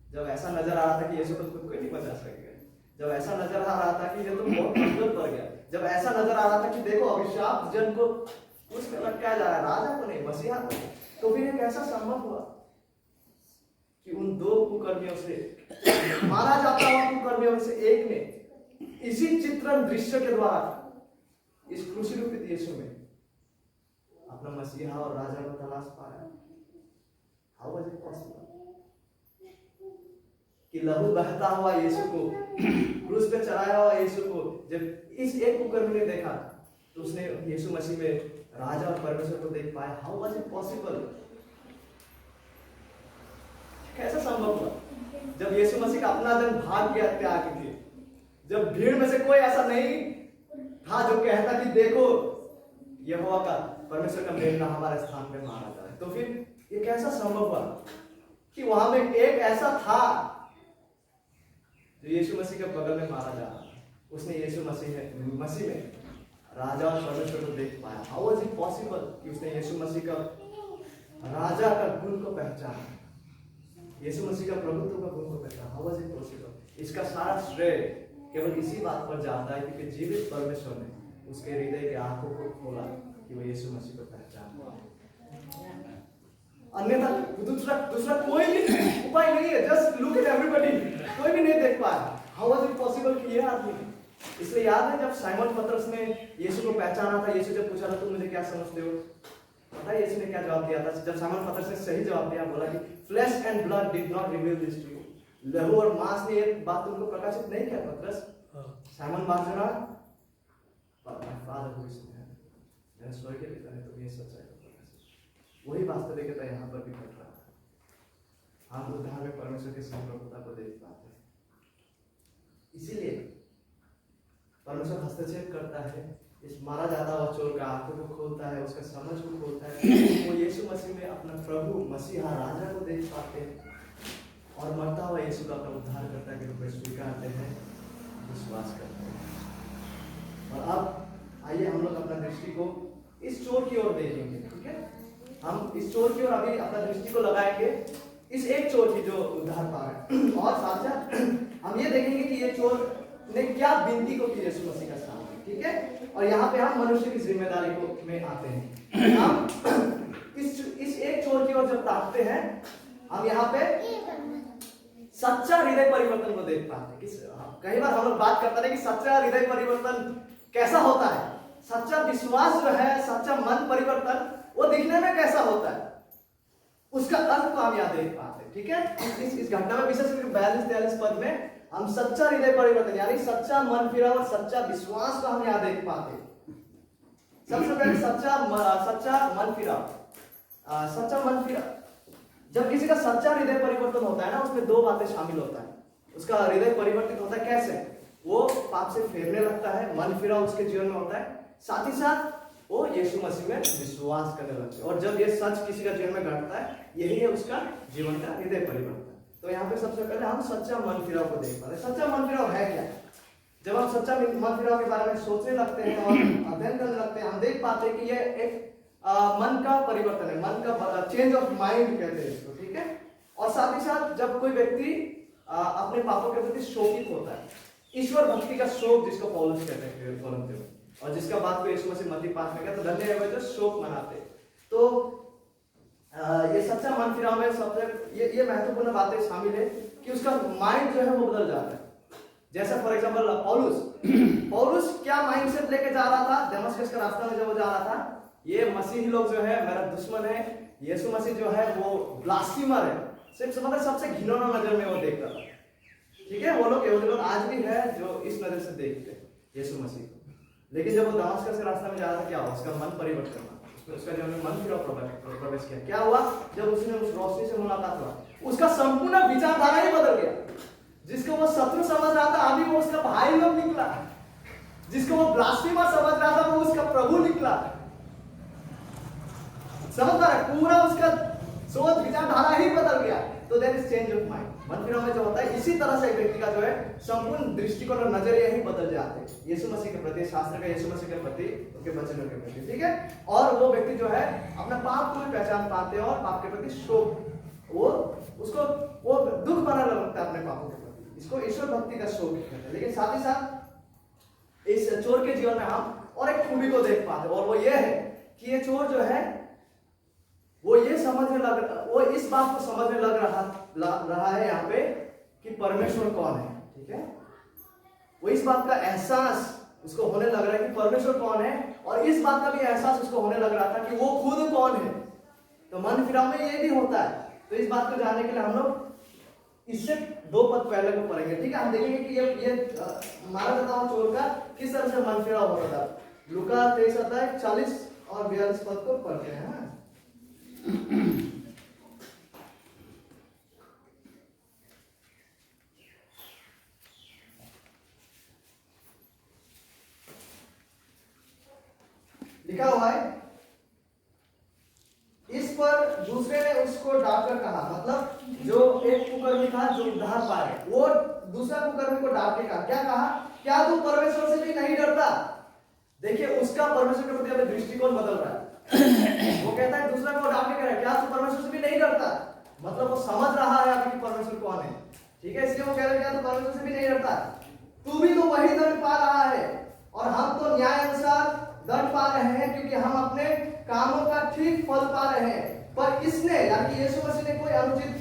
जब ऐसा नजर आ रहा था कि यीशु को खुद को नहीं बचा सकेगा, जब ऐसा नजर आ रहा था कि ये तो बहुत कमजोर पड़ गया, जब ऐसा नजर आ रहा था कि देखो अभिशाप जन को उसमें लटकाया जा रहा है, राजा को नहीं, मसीहा को नहीं, तो फिर ये कैसा संभव हुआ कि उन दो कुकर्मियों से मारा जाता हुआ कुकर्मियों में से एक ने इसी चित्रण दृश्य के द्वारा इस क्रूसीफिक्स यीशु में अपना मसीहा और राजा को तलाश पाया? हाउ वाज इट पॉसिबल कि लहू बहता हुआ यीशु को, क्रूस पे चढ़ाया हुआ यीशु को जब इस एक कुकर्मी ने देखा तो उसने यीशु मसीह में राजा और परमेश्वर को देख पाया? How was it possible? कैसा संभव हुआ? जब यीशु मसीह का अपना जन भाग गया त्याग के, जब भीड़ में से कोई ऐसा नहीं था जो कहता कि देखो यहोवा का, परमेश्वर का मेमना हमारे स्थान पे मारा जा रहा है, तो फिर ये कैसा संभव हुआ कि वहां में एक ऐसा था जो यीशु मसीह के बगल में मारा जा रहा है, उसने यीशु मसीह में राजा और परमेश्वर को देख पाया? हाउ वाज इट पॉसिबल कि उसने यीशु मसीह का राजा का गुण को पहचाना, यीशु मसीह का प्रभुत्व का गुण को पहचाना। How was it possible? इसका सारा श्रेय केवल इसी बात पर जाता है क्योंकि जीवित परमेश्वर ने उसके हृदय के आंखों को खोला कि वो यीशु मसीह को पहचाना। अन्यथा दूसरा कोई भी उपाय नहीं है। जस्ट लुक एट एवरीबॉडी, कोई भी नहीं देख पाया। हाउ वाज इट पॉसिबल कि ये आदमी? इसलिए याद है जब साइमन पतरस ने यीशु को पहचाना था, यीशु जब पूछा था तुम मुझे क्या समझते हो, पता है यीशु ने क्या जवाब दिया था? जब साइमन पतरस ने सही जवाब दिया, बोला कि flesh and blood did not reveal this to you, लहू और मांस ने ये बात तुमको प्रकाशित नहीं किया Patras. Simon Barjona father who is in heaven, मेरे स्वर्गीय पिता ने तुम्हें सच्चाई को प्रकाशित। वही वास्तविकता यहाँ पर भी घट रहा है। हम उद्धार में परमेश्वर के संप्रभुता को देख पाते हैं। इसीलिए परमेश्वर हस्तक्षेप करता है, इस मारा जाता हुआ चोर का आंखों को खोलता है, उसका समझ को खोलता है। वो यीशु मसीह में अपना प्रभु मसीहा राजा को देख पाते हैं और मरता हुआ यीशु का अपना उद्धारकर्ता के रूप में स्वीकारते हैं, विश्वास करते हैं। और अब आइए हम लोग अपना दृष्टि को इस चोर की ओर देखेंगे। ठीक है, हम इस चोर की ओर अभी अपना दृष्टि को लगाएंगे, इस एक चोर की जो उद्धार पा रहे। और साथ साथ हम ये देखेंगे कि ये चोर ने क्या विनती को की यीशु मसीह का सामने। ठीक है, और यहाँ पे हम मनुष्य की जिम्मेदारी को में आते हैं। हम इस एक चोर की ओर जब ताकते हैं, हम यहाँ पे सच्चा हृदय परिवर्तन को देख पाते हैं। कई बार हम लोग बात करते हैं कि सच्चा हृदय परिवर्तन कैसा होता है, सच्चा विश्वास जो है, सच्चा मन परिवर्तन वो दिखने में कैसा होता है, उसका अर्थ को हम यहाँ देख पाते हैं। ठीक है, इस घटना में विशेष करके 42-43 पद में हम सच्चा हृदय परिवर्तन यानी सच्चा मन फिरा और सच्चा विश्वास को हम यहाँ देख पाते हैं। सबसे पहले सच्चा मन फिरा। सच्चा मन फिरा, जब किसी का सच्चा हृदय परिवर्तन होता है ना, उसमें दो बातें शामिल होता है। उसका हृदय परिवर्तित होता है कैसे? वो पाप से फेरने लगता है, मन फिरा उसके जीवन में होता है, साथ ही साथ वो यीशु मसीह में विश्वास करने लगता है। और जब ये सच किसी का जीवन में घटता है, यही है उसका जीवन का हृदय परिवर्तन। तो यहाँ पे सबसे पहले हम सच्चा मन फिराव को देख पाते हैं। सच्चा मन फिराव है क्या? जब हम सच्चा मन फिराव के बारे में सोचने लगते हैं और अध्ययन करने लगते हैं, हम देख पाते हैं कि ये एक मन का परिवर्तन है, मन का चेंज ऑफ माइंड कहते हैं इसको। ठीक है, और साथ ही साथ जब कोई व्यक्ति अपने पापों के प्रति शोकित होता है, ईश्वर भक्ति का शोक जिसको पौलुस कहते हैं कोरिन्थियों में, और जिसका बात को यीशु मसीह मत्ती 5 में कहते हैं, धन्य है वे जो शोक मनाते। तो ये सच्चा मन फिराव में सबसे ये महत्वपूर्ण बातें शामिल है कि उसका माइंड जो है वो बदल जाता है। जैसा फॉर एग्जांपल पौलुस क्या माइंडसेट लेके जा रहा था दमस्कस का रास्ता में जब वो जा रहा था, ये मसीही लोग जो है मेरा दुश्मन है, यीशु मसीह जो है वो ब्लास्फेमर है, सिर्फ मतलब सबसे घिनौना नजर में वो देखता था। ठीक है, वो लोग आज भी है जो इस नजर से देखते हैं यीशु मसीह को। लेकिन जब वो दमस्कस के रास्ते में जा रहा था, क्या हुआ? उसका मन परिवर्तन हुआ, उसका जीवन में मन फिराव प्रवेश किया। क्या हुआ? जब उसने उस रोशनी से मुलाकात हुआ, उसका संपूर्ण विचारधारा ही बदल गया। जिसको वो शत्रु समझ रहा था, अभी वो उसका भाई लोग निकला। जिसको वो ब्लास्फेमर समझ रहा था, वो उसका प्रभु निकला। समझ रहा है? पूरा उसका सोच विचारधारा ही बदल गया। तो there is change of mind. मन फिराव में जो होता है, इसी तरह से एक व्यक्ति का जो है संपूर्ण दृष्टिकोण और नजरिया ही बदल जाते हैं यीशु मसीह के प्रति, शास्त्र का यीशु मसीह के प्रति, उनके वचनों के प्रति। ठीक है, और वो व्यक्ति जो है अपना पाप को भी पहचान पाते हैं और पाप के प्रति शोक, वो दुख बना लगता है अपने पापों के प्रति। इसको ईश्वर भक्ति का शोक कहते हैं। लेकिन साथ ही साथ इस चोर के जीवन में हम और एक खूबी को देख पाते हैं, और वो ये है कि ये चोर जो है वो इस बात को समझने लग रहा है यहाँ पे कि परमेश्वर कौन है। ठीक है, वो इस बात का एहसास उसको होने लग रहा है कि परमेश्वर कौन है, और इस बात का भी एहसास उसको होने लग रहा था कि वो खुद कौन है। तो मन फिराव में ये भी होता है। तो इस बात को जानने के लिए हम लोग इससे 2 पद पहले को पढ़ेंगे। ठीक है, हम देखेंगे कि ये मारा जाता हुआ चोर का किस तरह से मन फिराव होता था। लूका 23 अध्याय 40 और 42 पद को पढ़ते हैं। लिखा हुआ है, इस पर दूसरे ने उसको डांटकर कहा, मतलब जो एक कुकर्मी था जो उद्धार पाए, वो दूसरा कुकर्मी को डांट के कहा, क्या कहा? क्या तू परमेश्वर से भी नहीं डरता? देखिए, उसका परमेश्वर के प्रति अभी दृष्टिकोण बदल रहा है। वो कहता है दूसरा को डाउट नहीं कर रहा है, क्या तू परमेश्वर से भी नहीं डरता? मतलब वो समझ रहा है अभी परमेश्वर कौन है, ठीक है, इसलिए वो कह रहा है क्या तू परमेश्वर से भी नहीं डरता? तू भी तो वही दंड पा रहा है और हम तो न्याय अनुसार दंड पा रहे हैं, क्योंकि हम अपने कामों का ठीक फल पा रहे हैं, पर इसने यानी यीशु मसीह ने कोई अनुचित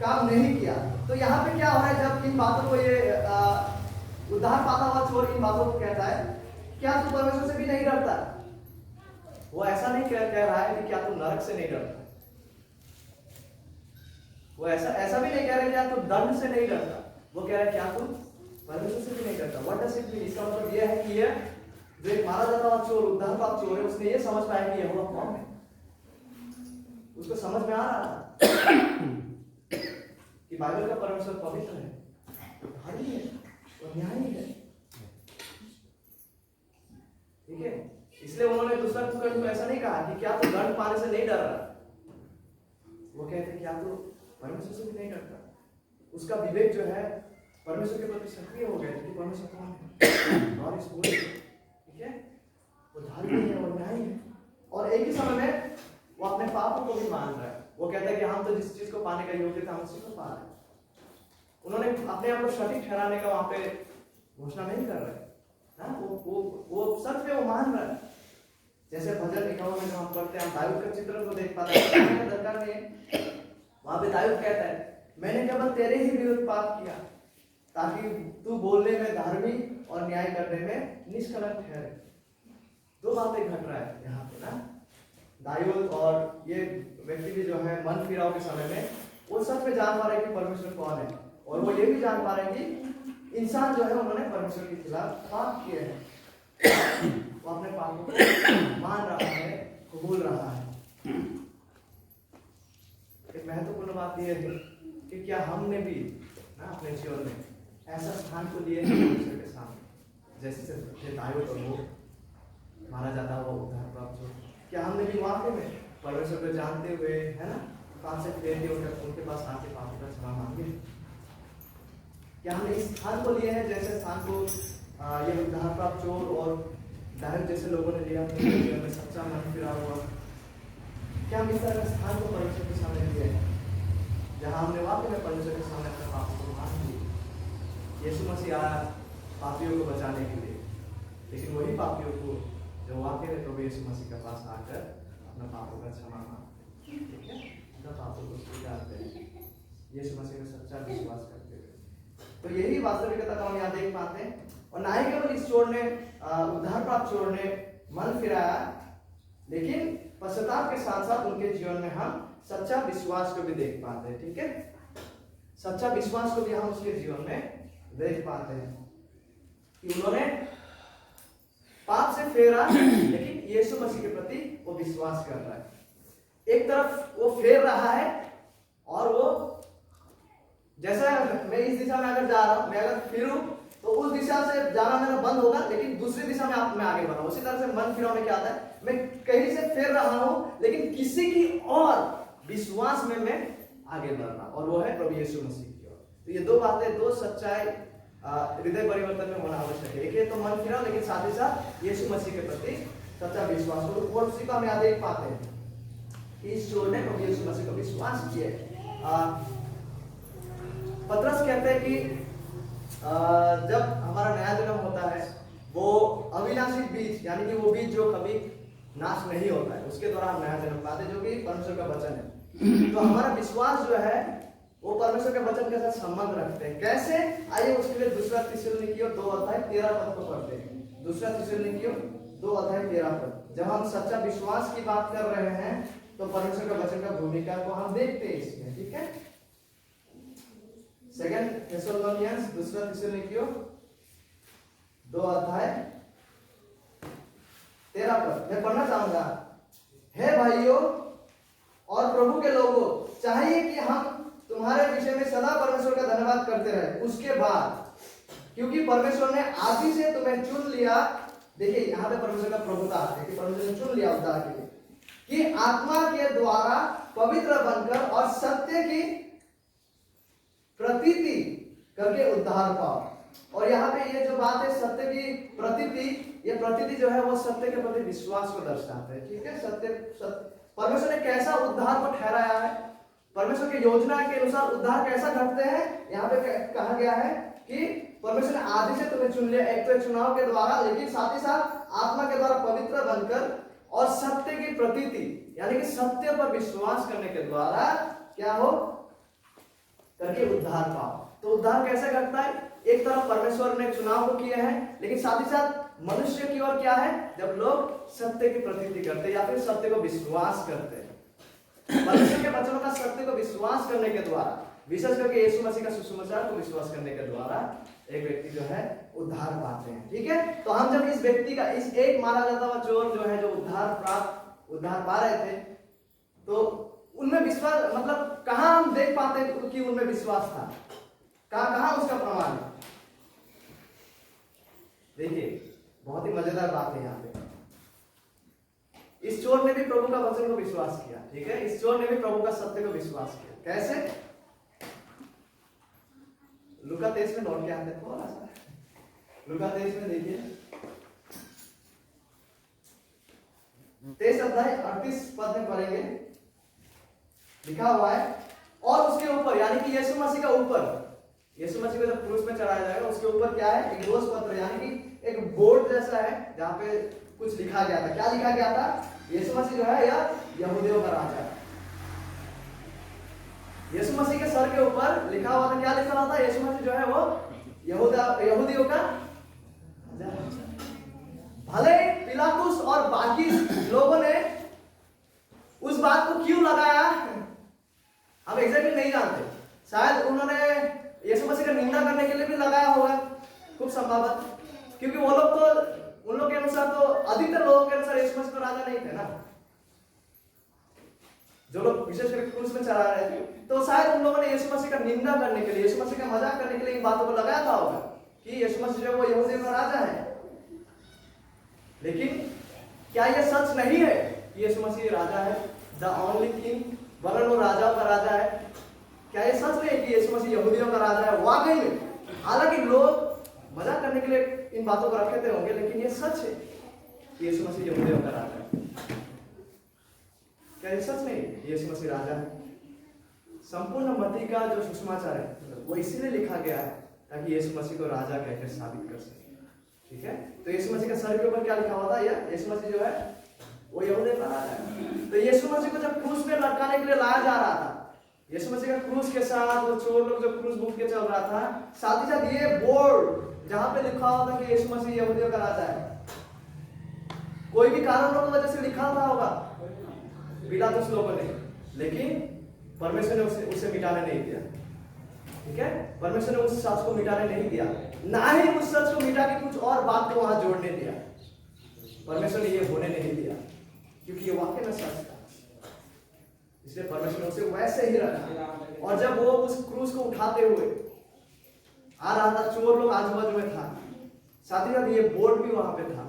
काम नहीं किया। तो यहाँ पे क्या हो रहा है, जब इन बातों को ये उद्धार पाता हुआ चोर इन बातों को कहता है क्या तू परमेश्वर से भी नहीं डरता, वो ऐसा नहीं कह रहा है कि क्या तू नरक से नहीं डरता, वो ऐसा भी नहीं कह रहा है क्या तू दंड से नहीं डरता, वो कह रहा है क्या तू परमेश्वर से भी नहीं डरता। What does it mean? इसका मतलब यह है कि ये जो एक मारा जाता हुआ चोर, उद्धार प्राप्त चोर है, उसने ये समझ पाया कि यहोवा कौन है, उसको समझ में आ रहा था कि बाइबल का परमेश्वर पवित्र है, धार्मिक है और न्यायी है, ठीक है। इसलिए उन्होंने दूसरा कुकर्म को ऐसा नहीं कहा कि क्या तू दंड पाने से नहीं डर रहा, वो कहते क्या तू परमेश्वर से भी नहीं डरता। उसका विवेक जो है परमेश्वर के प्रति सक्रिय हो गया कि परमेश्वर कौन है, गॉड इज होली, ठीक है, वो धार्मिक है और न्यायी है, और एक ही समय में वो अपने पापों को भी मान रहा है। वो कहता है कि हम तो जिस चीज को पाने का योग्य था हम उसी को पा रहे हैं। उन्होंने अपने आप को सटीक ठहराने का वहां पे घोषणा नहीं कर रहे, हाँ, वो सच में वो मान रहा है। जैसे भजन 51 में हम पढ़ते हैं, हम दाऊद का चित्रण को देख पाते हैं, दरकार नहीं है, वहां पे दाऊद कहता है मैंने केवल तेरे ही विरुद्ध पाप किया ताकि तू बोलने में धार्मिक और न्याय करने में निष्कलंक ठहरे। दो बातें घट रहा है यहाँ पे ना, दाऊद और ये व्यक्ति भी जो है मन फिराव के समय में वो सच में जान पा रहे हैं कि परमेश्वर कौन है, और वो ये भी जान पा रहे हैं कि इंसान जो है उन्होंने परमेश्वर के खिलाफ पाप किए हैं, वो अपने पापों को मान रहा है, कबूल रहा है। एक महत्वपूर्ण बात यह है कि क्या हमने भी ना अपने जीवन में ऐसा स्थान को लिए हैं परमेश्वर के सामने, जैसे दाऊद और वो मारा जाता हुआ उद्धार प्राप्त हो, क्या हमने भी वाकई में परमेश्वर को जानते हुए, है ना, पाप से फिर उनके पास आके पापों का क्षमा मांगे? क्या हमने इस स्थान को लिए हैं जैसे स्थान को ये उद्धार प्राप्त चोर और दाऊद जैसे लोगों ने लिया अपने जीवन में सच्चा मन फिरा हुआ? क्या हम इस तरह स्थान को परमेश्वर के सामने लिए हैं जहां हमने वाकई में परमेश्वर के सामने अपने पापों को मान लिए? यीशु मसीह आया पापियों को बचाने के लिए, लेकिन वही पापियों को जो वाकई में प्रभु यीशु मसीह के पास आकर अपना पापों का क्षमा मांगते, ठीक है, अपना पापों को स्वीकारते हैं यीशु मसीह का सच्चा विश्वास करते हुए। तो यही वास्तविकता का हम यहाँ देख पाते हैं। और ना ही केवल इस चोर ने, उद्धार प्राप्त चोर ने मन फिराया, लेकिन पश्चाताप के साथ साथ उनके जीवन में हम सच्चा विश्वास को भी देख पाते हैं, ठीक है, सच्चा विश्वास को भी हम उसके जीवन में देख पाते हैं कि उन्होंने पाप से फेरा, लेकिन यीशु मसीह के प्रति वो विश्वास कर रहा है। एक तरफ वो फेर रहा है और वो, जैसा मैं इस दिशा में अगर जा रहा हूं, मैं अगर फिरूं तो उस दिशा से जाना मेरा बंद होगा, लेकिन दूसरी दिशा में मैं आगे बढ़ा। उसी तरह से मन फिराव में क्या आता है, मैं कहीं से फेर रहा हूं लेकिन किसी की और विश्वास में मैं आगे बढ़ रहा, और वो है प्रभु यीशु मसीह की ओर। तो ये दो बातें, दो सच्चाई हृदय परिवर्तन में होना आवश्यक है। एक है तो मन फिराव, लेकिन साथ ही साथ यीशु मसीह के प्रति सच्चा विश्वास हो। और उसी का हम यहाँ देख पाते हैं कि इस चोर ने प्रभु यीशु मसीह को विश्वास किया। पतरस कहते हैं कि जब हमारा नया जन्म होता है वो अविनाशी बीज, यानी कि वो बीज जो कभी नाश नहीं होता है, उसके द्वारा हम नया जन्म पाते हैं, जो कि परमेश्वर का वचन है। तो हमारा विश्वास जो है वो परमेश्वर के वचन के साथ संबंध रखते हैं। कैसे? आइए उसके लिए दूसरा थिस्सलुनीकियों 2:13 को पढ़ते हैं। दूसरा थिस्सलुनीकियों 2:13। जब हम सच्चा विश्वास की बात कर रहे हैं तो परमेश्वर का वचन का भूमिका को हम देखते हैं इसमें, ठीक है। सेकंड थेसलोनियंस, दूसरा थिस्सलुनीकियों 2:13 मैं पढ़ना चाहूंगा। हे भाइयों और प्रभु के लोगों, चाहिए कि हम तुम्हारे विषय में सदा परमेश्वर का धन्यवाद करते रहे, उसके बाद क्योंकि परमेश्वर ने आदि से तुम्हें चुन लिया। देखिए यहाँ पे परमेश्वर का प्रभुता है कि परमेश्वर ने चुन लिया उद्धार के लिए, कि आत्मा के द्वारा पवित्र बनकर और सत्य की प्रतीति करके उद्धार पाओ। और यहाँ पे ये जो बात है सत्य की प्रतीति, ये प्रतीति जो है वो सत्य के प्रति विश्वास को दर्शाते हैं। ठीक है, सत्य परमेश्वर ने कैसा उद्धार को ठहराया है, परमेश्वर की योजना के अनुसार उद्धार कैसा घटते हैं। यहाँ पे कहा गया है कि परमेश्वर ने आदि से तुम्हें चुन लिया, एक तो चुनाव के द्वारा, लेकिन साथ ही साथ आत्मा के द्वारा पवित्र बनकर और सत्य की प्रतीति यानी कि सत्य पर विश्वास करने के द्वारा क्या हो करके उद्धार पाओ। तो उद्धार कैसे घटता है? एक तरफ परमेश्वर ने चुनाव को किए हैं, लेकिन साथ ही साथ मनुष्य की ओर क्या है, जब लोग सत्य की प्रतीति करते हैं या फिर सत्य को विश्वास करते हैं। परमेश्वर के वचनों का सत्य को विश्वास करने के द्वारा, विशेष करके यीशु मसीह का सुसमाचार को विश्वास करने के द्वारा एक व्यक्ति जो है उद्धार पाते हैं। ठीक है, तो हम जब इस व्यक्ति का, इस एक मारा जाता हुआ चोर जो है जो उद्धार पा रहे थे, तो उनमें विश्वास मतलब कहां हम देख पाते हैं कि उनमें विश्वास था, कहां उसका प्रमाण है। देखिए बहुत ही मजेदार बात है यहाँ पे। इस चोर ने भी प्रभु का वचन को विश्वास किया। ठीक है, इस चोर ने भी प्रभु का सत्य को विश्वास किया। कैसे? लूका 23 में लौट के आते हैं थोड़ा सा। लूका 23 में देखिए 23 अध्याय 38 पद में पढ़ेंगे, लिखा हुआ है और उसके ऊपर यानी कि यीशु मसीह का ऊपर, यीशु मसीह को जब क्रूस में चढ़ाया जाएगा उसके ऊपर क्या है, एक दोष पत्र यानी कि एक बोर्ड जैसा है जहां पे कुछ लिखा गया था। क्या लिखा गया था? यीशु मसीह जो है यह यहूदियों का राजा है। यीशु मसीह के सर के ऊपर लिखा हुआ था, क्या लिखा हुआ था? यीशु मसीह जो है वो यहूदियों का राजा। भले पिलातुस और बाकी लोगों ने उस बात को क्यों लगाया हम एग्जैक्टली नहीं जानते। शायद उन्होंने यीशु मसीह का निंदा करने के लिए भी लगाया होगा, खूब संभवत, क्योंकि वो लोग तो उन लोग के अनुसार, तो अधिकतर लोगों के अनुसार यीशु मसीह तो राजा नहीं थे ना, जो लोग विशेष करके क्रूस में चढ़ा रहे थे। तो शायद उन लोगों ने यीशु मसीह का निंदा करने के लिए, यीशु मसीह का मजाक करने के लिए इन बातों को लगाया था होगा कि यीशु मसीह जो है वो यहूदियों का राजा है। लेकिन क्या यह सच नहीं है कि यीशु मसीह राजा है, द ओनली किंग, वरन वो राजाओं का राजा है? क्या यह सच नहीं है कि यीशु मसीह यहूदियों का राजा है? वाकई में, हालांकि लोग मजाक करने के लिए इन बातों को रखे थे होंगे, लेकिन यह सच है कि यीशु मसीह यहूदियों का राजा है। क्या यह सच नहीं है यीशु मसीह राजा है? संपूर्ण मत्ती का जो सुसमाचार है वो इसीलिए लिखा गया है ताकि यीशु मसीह को राजा कहकर साबित कर सके। ठीक है, तो यीशु मसीह के सर के ऊपर क्या लिखा हुआ था? यीशु मसीह जो है वो यहूदियों का राजा है। तो यीशु मसीह को जब क्रूस पे लटकाने के लिए लाया जा रहा था, यीशु मसीह का क्रूस के साथ वो चोर लोग जो क्रूस भूख के चल रहा था, साथ ही साथ ये बोर्ड जहां पे लिखा हुआ था कि यीशु मसीह यहूदियों का राजा है, कोई भी कारणों की वजह से लिखा हुआ होगा पिलातुस लोगों ने, लेकिन परमेश्वर ने उसे मिटाने नहीं दिया। ठीक है, परमेश्वर ने उस सच को मिटाने नहीं दिया, ना ही उस सच को मिटा के कुछ और बात को वहां जोड़ने दिया। परमेश्वर ने ये होने नहीं दिया क्योंकि ये वाकई में सच था, इसलिए परमेश्वर ने उसे वैसे ही रखा। और जब वो उस क्रूस को उठाते हुए आ रहा था, चोर लोग आजू बाजू में था, साथ ही साथ ये बोर्ड भी वहां पे था।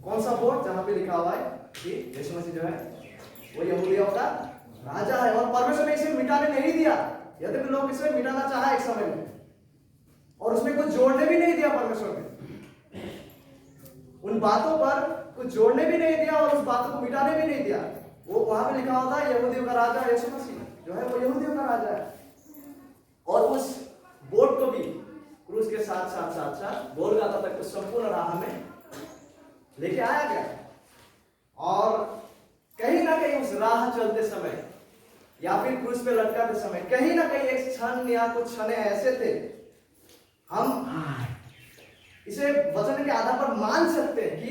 कौन सा बोर्ड? जहां पे लिखा हुआ है कि यीशु मसीह जो है वो यहूदियों का राजा है। और परमेश्वर ने इसे मिटाने नहीं दिया, यद्यपि लोग इसे मिटाना चाहा एक समय में, और उसमें कुछ जोड़ने भी नहीं दिया परमेश्वर ने, उन बातों पर कुछ जोड़ने भी नहीं दिया और उस बातों को मिटाने भी नहीं दिया। वो वहां पे लिखा होता है यहूदियों का राजा यीशु मसीह जो है वो यहूदियों का राजा है। और उस बोर्ड को भी क्रूस के साथ साथ साथ साथ गोलगाता तक उस संपूर्ण राह में लेके आया गया। और कहीं ना कहीं उस राह चलते समय या फिर क्रूस पे लटकाते समय कहीं ना कहीं एक क्षण या कुछ क्षण ऐसे थे, हम इसे वचन के आधार पर मान सकते हैं कि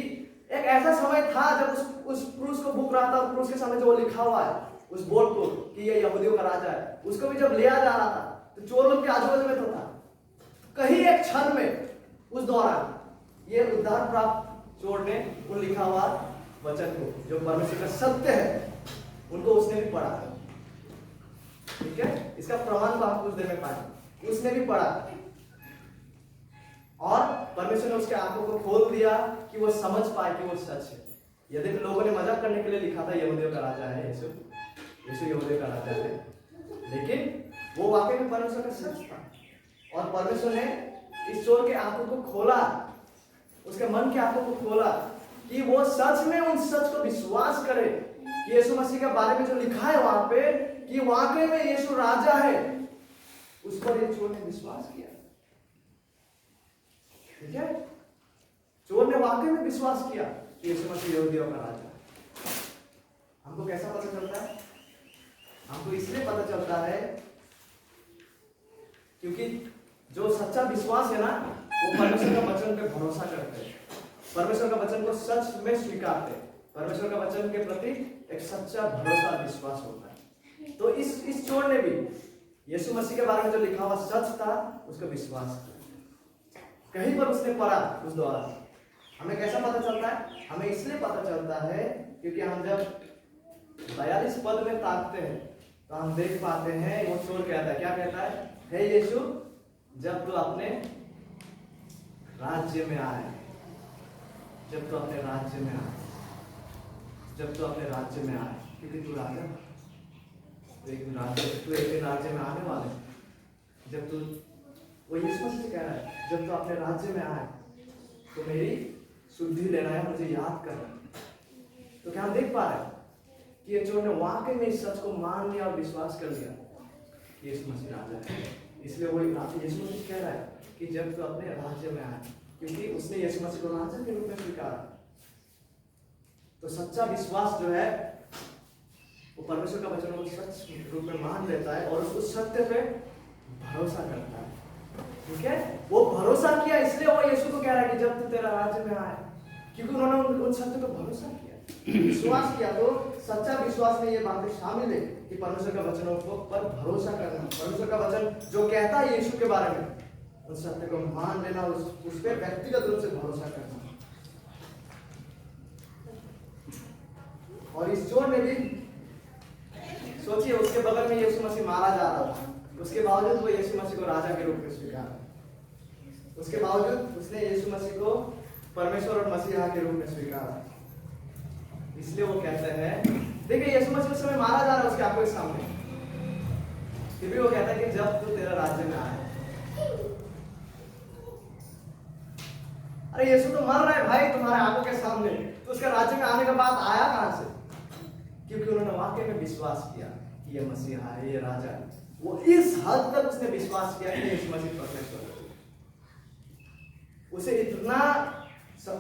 एक ऐसा समय था जब उस क्रूस को भूख रहा था, और क्रूस के सामने जो लिखा हुआ है उस बोर्ड को कि ये यहूदियों का राजा है, उसको भी जब लिया जा रहा था तो चोर लोग के आजू बाजू में तो था। कहीं एक क्षण में उस दौरान ये उद्धार प्राप्त चोर ने उन लिखा हुआ वचन को जो परमेश्वर का सत्य है उनको उसने भी पढ़ा। ठीक है, इसका प्रमाण को आप कुछ देर में पाएंगे। उसने भी पढ़ा और परमेश्वर ने उसके आंखों को खोल दिया कि वो समझ पाए कि वो सच है। यदि लोगों ने मजाक करने के लिए लिखा था यहूदियों का राजा है यीशु यहूदियों का राजा है, लेकिन वो वाकई में परमेश्वर का सच था। और परमेश्वर ने इस चोर के आंखों को खोला, उसके मन के आंखों को खोला कि वो सच में उन सच को विश्वास करे कि यीशु मसीह के बारे में जो लिखा है वहां पे कि वाकई में यीशु राजा है। उस पर ये चोर ने विश्वास किया। ठीक है, चोर ने वाकई में विश्वास किया कि यीशु मसीह यहूदियों का राजा है। हमको कैसा पता चलता है? हमको इसलिए पता चलता है क्योंकि जो सच्चा विश्वास है ना, वो परमेश्वर का वचन पे भरोसा करते हैं, परमेश्वर का वचन को सच में स्वीकारते हैं, परमेश्वर का वचन के प्रति एक सच्चा भरोसा विश्वास होता है। तो इस चोर ने भी यीशु मसीह के बारे में जो लिखा हुआ सच था उसका विश्वास किया। कहीं पर उसने पढ़ा उस दौरान। हमें कैसा पता चलता है? हमें इसलिए पता चलता है क्योंकि हम जब 42 पद में ताकते हैं तो हम देख पाते हैं वो चोर कहता है, क्या कहता है? हे यीशु, जब तू अपने राज्य में आए, जब तू अपने राज्य में आए, जब तू अपने राज्य में आए, क्योंकि तू राजा, तू एक राज्य में आने वाले। जब तू, वो यीशु मसीह से कह रहा है, जब तू अपने राज्य में आए तो मेरी शुद्धि लेना है, मुझे याद करना है। तो क्या हम देख पा रहे हैं कि ये चोर ने वाकई में इस सच को मान लिया और विश्वास कर लिया कि यीशु मसीह राजा है। इसलिए वो यीशु मसीह कह रहा है कि जब तू अपने राज्य में आए, क्योंकि उसने यीशु मसीह को राजा के रूप में स्वीकारा। तो सच्चा विश्वास जो है वो परमेश्वर का वचन को सच रूप में मान लेता है और उस सत्य पे भरोसा करता है। ठीक है, वो भरोसा किया, इसलिए वो यीशु को कह रहा है कि जब तू तेरा राज्य में आए, क्योंकि उन्होंने उन सत्य पर भरोसा किया, विश्वास किया। तो सच्चा विश्वास में ये बातें शामिल है कि परमेश्वर का वचनों पर भरोसा करना, परमेश्वर का वचन जो कहता है यीशु के बारे में उस सत्य को मान लेना, उस पर व्यक्तिगत रूप से भरोसा करना। और इस चोर ने भी सोचिए, उसके बगल में यीशु मसीह मारा जा रहा था, उसके बावजूद वो यीशु मसीह को राजा के रूप में स्वीकारा। उसके बावजूद उसने यीशु मसीह को परमेश्वर और मसीहा के रूप में स्वीकारा। इसलिए वो कहते हैं, देखिए यीशु मसीह उस समय मारा जा रहा है उसके आंखों के सामने, फिर भी वो कहता है कि जब तू तेरा राज्य में आए। अरे यीशु तो मर रहा है भाई तुम्हारे आंखों के सामने, तो उसके राज्य में आने का बात आया कहां से? क्योंकि उन्होंने वाकई में विश्वास किया कि ये मसीहा है, ये राजा है। वो इस हद तक उसने विश्वास किया कि यीशु मसीह परमेश्वर है। उसे इतना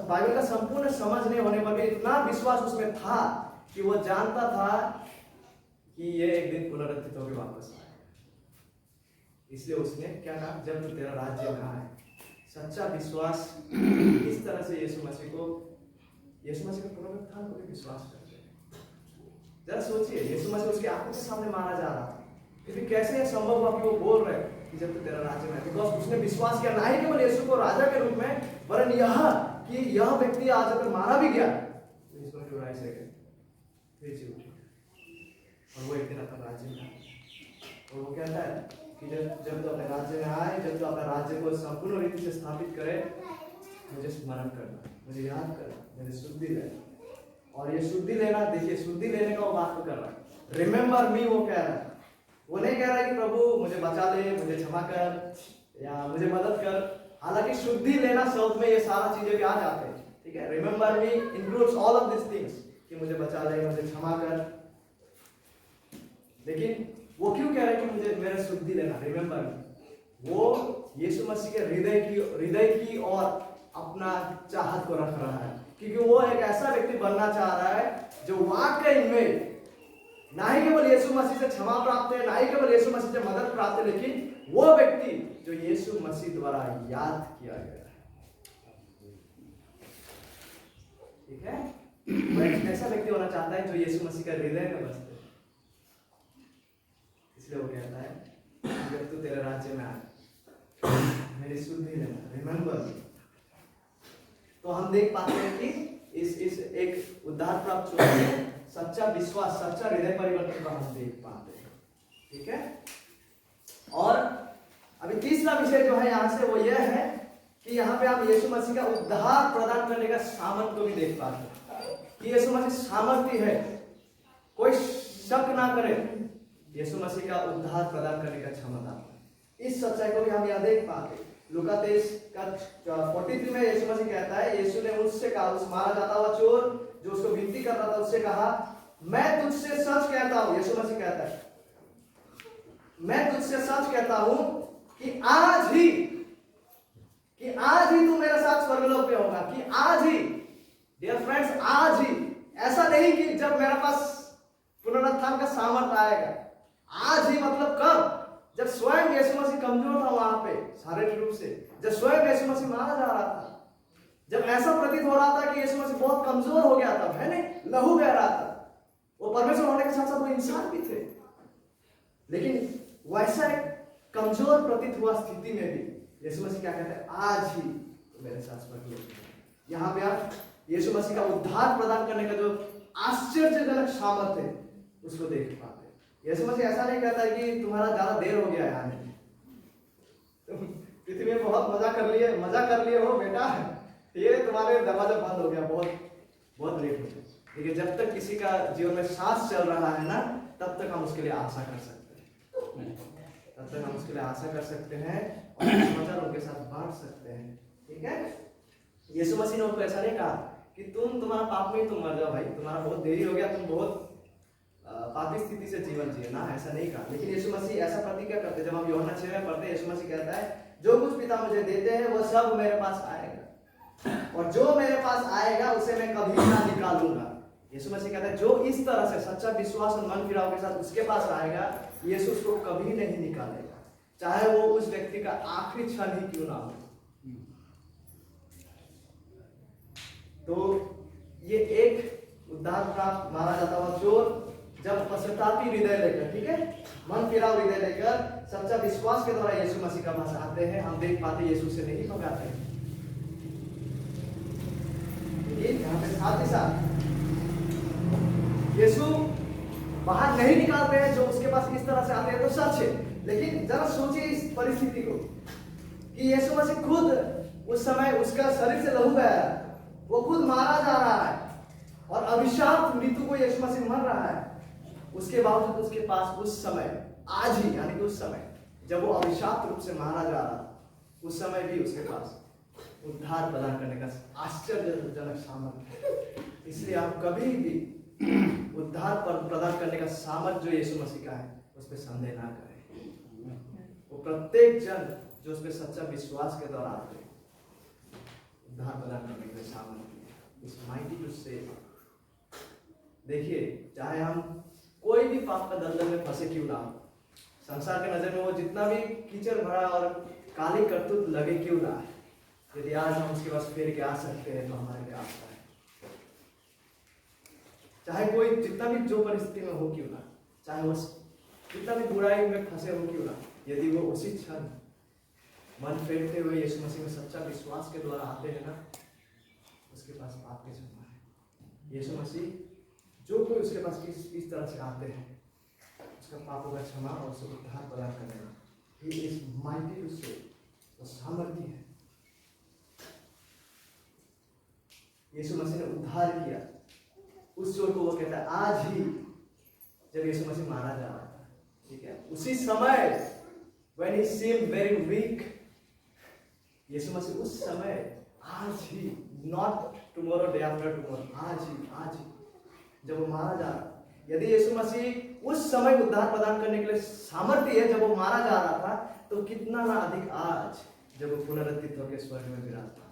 बाइबल का संपूर्ण समझ नहीं होने पर भी इतना विश्वास उसमें था कि वो जानता था कि ये एक दिन पुनरुत्थित होकर वापस आएगा। इसलिए उसने क्या कहा? जब तू तेरा राज्य में आए। सच्चा विश्वास इस तरह से यीशु मसीह के पुनरुत्थान को भी विश्वास करते हैं। जरा सोचिए, यीशु मसीह उसके आंखों के सामने मारा जा रहा था, फिर कैसे यह संभव हुआ कि वो बोल रहे कि जब तू तेरा राज्य में आए? बिकॉज उसने विश्वास किया, ना ही केवल यीशु को राजा के रूप में, वरन यह व्यक्ति आज अगर मारा भी गया तो और वो एक दिन अपना राज्य में आए। और वो कहता है कि जब तो अपने राज्य में आए, जब तो अपने राज्य को संपूर्ण रीति से स्थापित करे, मुझे स्मरण करना, मुझे याद करना, मुझे शुद्धि लेना। और ये शुद्धि लेना, देखिए शुद्धि लेने का वो बात को कर रहा है, रिमेंबर मी वो कह रहा है। वो नहीं कह रहा है कि प्रभु मुझे बचा ले, मुझे क्षमा कर या मुझे मदद कर। हालांकि शुद्धि लेना शब्द में ये सारा चीजें भी आ जाते हैं। ठीक है, remember me includes all of this things, कि मुझे बचा ले, मुझे क्षमा कर। लेकिन वो क्यों कह रहा है कि मुझे मेरा शुद्धि लेना, रिमेंबर मी? वो यीशु मसीह के हृदय की और अपना चाहत को रख रहा है, क्योंकि वो एक ऐसा व्यक्ति बनना चाह रहा है जो वाकई में ना ही केवल यीशु मसीह से क्षमा प्राप्त है, ना ही केवल यीशु मसीह से मदद प्राप्त है, लेकिन वो व्यक्ति जो यीशु मसीह द्वारा याद किया गया है। ठीक है, वो एक ऐसा व्यक्ति होना चाहता है जो यीशु मसीह का हृदय में बसते। इसलिए वो कहता है जब तू तेरे राज्य में आए, मेरी शुद्धि लेना, रिमेंबर। तो हम देख पाते हैं कि इस एक उद्धार प्राप्त चोर में सच्चा विश्वास, सच्चा हृदय परिवर्तन का हम देख पाते हैं। ठीक है, और अभी तीसरा विषय जो है यहाँ से वो यह है कि यहाँ पे आप यीशु मसीह का उद्धार प्रदान करने का सामर्थ्य को भी देख पाते हैं कि यीशु मसीह सामर्थ्य है। कोई शक ना करे, यीशु मसीह का उद्धार प्रदान करने का क्षमता। इस सच्चाई को भी हम यहाँ देख पाते हैं लूका 23 का 43 में यीशु मसीह कहता है, यीशु ने उससे कहा, उस मारा जाता हुआ चोर जो उसको विनती कर रहा था उससे कहा, मैं तुझसे सच कहता हूं, यीशु मसीह कहता है, मैं तुझसे सच कहता हूं कि आज ही तू मेरे साथ स्वर्गलोक पे होगा, कि आज ही। डियर फ्रेंड्स, आज ही, ऐसा नहीं कि जब मेरे पास पुनरुत्थान का सामर्थ्य आएगा। आज ही मतलब कब? जब स्वयं यीशु मसीह कमजोर था वहां पे शारीरिक रूप से, जब स्वयं यीशु मसीह मारा जा रहा था, जब ऐसा प्रतीत हो रहा था कि यीशु मसीह बहुत कमजोर हो गया था, है नहीं, लहू बह रहा था। वो परमेश्वर होने के साथ साथ वो इंसान भी थे, लेकिन वैसा एक कमजोर प्रतीत हुआ स्थिति में भी यीशु मसीह क्या कहते हैं, आज ही तो मेरे साथ स्वर्गलोक में। यहाँ पे आप यीशु मसीह का उद्धार प्रदान करने का जो आश्चर्यजनक सामर्थ्य है उसको देख पाते हैं। यीशु मसीह ऐसा नहीं कहता है कि तुम्हारा ज्यादा देर हो गया है आने में, तुम पृथ्वी में बहुत मजा कर लिए हो बेटा, ये तुम्हारे दरवाजा बंद हो गया, बहुत लेट हो गया। देखिए, जब तक किसी का जीवन में सांस चल रहा है ना, तब तक हम उसके लिए आशा कर सकते हैं, तब तक हम उसके लिए आशा कर सकते हैं और समाचार उनके साथ बांट सकते हैं। ठीक है, यीशु मसीह ने उनको ऐसा नहीं कहा कि तुम्हारा पाप में ही तुम मर जाओ भाई, तुम्हारा बहुत देरी हो गया, तुम बहुत पापी स्थिति से जीवन जिए ना, ऐसा नहीं कहा। लेकिन यीशु मसीह ऐसा प्रतिज्ञा करते, जब हम यूहन्ना 6 में पढ़ते हैं, यीशु मसीह कहता है, जो कुछ पिता मुझे देते हैं वो सब मेरे पास आएगा, और जो मेरे पास आएगा उसे मैं कभी ना निकालूंगा। यीशु मसीह कहता है, जो इस तरह से सच्चा विश्वास और मन फिराव के साथ उसके पास आएगा, यीशु उसको कभी नहीं निकालेगा, चाहे वो उस व्यक्ति का आखिरी क्षण ही क्यों ना हो। तो ये एक उद्धार प्राप्त माना जाता हुआ चोर जब पश्चातापी हृदय लेकर, ठीक है, मन फिराव हृदय लेकर सच्चा विश्वास के द्वारा यीशु मसीह का पास आते हैं, हम देख पाते यीशु से नहीं भगाते हैं। यहाँ पे साथ ही साथ यीशु बाहर नहीं निकालते हैं जो उसके पास इस तरह से आते हैं, तो सच है। लेकिन जरा सोचिए इस परिस्थिति को कि यीशु मसीह खुद उस समय उसका शरीर से लहू बह रहा है, वो खुद मारा जा रहा है और अभिशाप मृत्यु को यीशु मसीह मर रहा है, उसके बावजूद उसके पास उस समय, आज ही यानी कि उस समय जब वो अभिशाप रूप से मारा जा रहा, उस समय भी उसके पास उद्धार प्रदान करने का आश्चर्यजनक सामर्थ्य है। इसलिए आप कभी भी उद्धार पर प्रदान करने का सामर्थ्य जो यीशु मसीह का है उस पर संदेह ना करें। वो प्रत्येक जन जो उस पर सच्चा विश्वास के द्वारा आते हैं, उद्धार प्रदान करने के सामर्थ्य इस माइटी टू सेव। देखिए, चाहे हम कोई भी पाप का दलदल में फंसे क्यों ना हो, संसार के नजर में वो जितना भी कीचड़ भरा और काली करतूत लगे क्यों ना, यदि आज हम उसके पास फेर के आ सकते हैं तो हमारे लिए आशा है। चाहे कोई जितना भी जो परिस्थिति में हो क्यों ना, चाहे वो कितना भी बुराई में फंसे हो क्यों ना, यदि वो उसी क्षण मन फेरते हुए यीशु मसीह में सच्चा विश्वास के द्वारा आते हैं ना, उसके पास पाप की क्षमा है। यीशु मसीह जो कोई उसके पास इस तरह से आते हैं, उसका पापों का क्षमा और उसे उद्धार प्रदान करेगा। He is mighty to save, वो सामर्थ्य है। यीशु मसीह ने उद्धार किया उस चोर को, वो कहता है आज ही जब यीशु मसीह मारा जा रहा था, ठीक है, उसी समय when he seemed very weak, यीशु मसीह उस समय, आज ही, not tomorrow, day after tomorrow, आज ही जब वो मारा जा रहा, यदि यीशु मसीह उस समय उद्धार प्रदान करने के लिए सामर्थ्य है जब वो मारा जा रहा था, तो कितना ना अधिक आज जब वो पुनरुत्थित होकर स्वर्ग में विराजमान।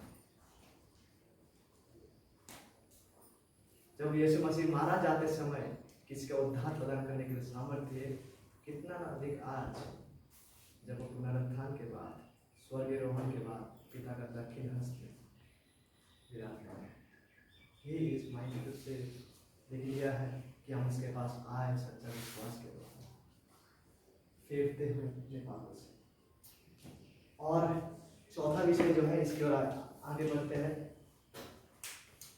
जब यीशु मसीह मारा जाते समय किसी का उद्धार प्रदान करने के लिए सामर्थ्य है, कितना ना अधिक आज जब वो पुनरुत्थान के बाद, स्वर्गारोहण के बाद पिता का दक्षिण हस्त में विराजमान है। He is mighty to save। लेकिन यह है कि हम उसके पास आए सच्चा विश्वास के द्वारा, फेरते हुए अपने पापों से। और चौथा विषय जो है, इसकी ओर आगे बढ़ते हैं।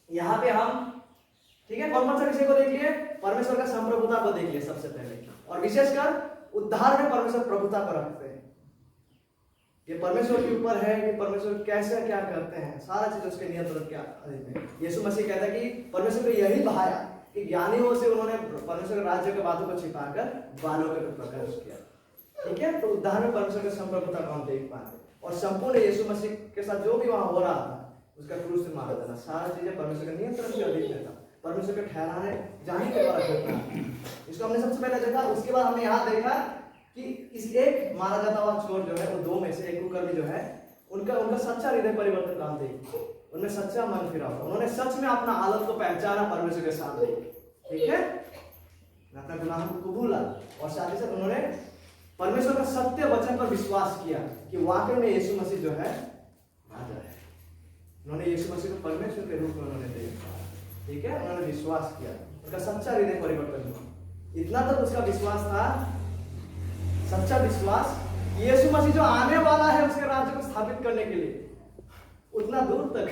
यहाँ पे हम, ठीक है, कौन सा विषय को देख लिए? परमेश्वर का संप्रभुता को देख लिए सबसे पहले, और विशेषकर उद्धार में परमेश्वर प्रभुता को रखते हैं। ये परमेश्वर के ऊपर है कि परमेश्वर कैसे क्या करते हैं, सारा चीज उसके नियंत्रण के अधीन है। यीशु मसीह कहता है कि परमेश्वर ने यही बहाया कि ज्ञानियों से उन्होंने परमेश्वर के राज्य के बातों को छिपाकर बालों के प्रकाश किया। ठीक है, तो उद्धार में परमेश्वर के संप्रभुता को हम देख पाते हैं। और संपूर्ण यीशु मसीह के साथ जो भी वहां हो रहा था उसका क्रूस से मारा जाना, सारा चीजें परमेश्वर के नियंत्रण के अधीन में था, परमेश्वर के ठहराने जाने के द्वारा घटना। इसको हमने सबसे पहले देखा। उसके बाद हमने यहाँ देखा कि इस एक मारा जाता हुआ चोर जो है, वो दो में से एक कुकर्मी जो है, उनका सच्चा हृदय परिवर्तन काम देखी, उनमें सच्चा मन फिरा, उन्होंने सच में अपना हालत को पहचाना परमेश्वर के सामने, ठीक है, अपना गुनाह को कबूला और साथ ही साथ उन्होंने परमेश्वर का सत्य वचन पर विश्वास किया कि वाकई में यीशु मसीह जो है राजा है। उन्होंने यीशु मसीह को परमेश्वर के रूप में उन्होंने देखा, ठीक है, उन्होंने विश्वास किया, उनका सच्चा हृदय परिवर्तन हुआ। इतना तक उसका विश्वास था, सच्चा विश्वास, यीशु मसीह जो आने वाला है उसके राज्य को स्थापित करने के लिए, उतना दूर तक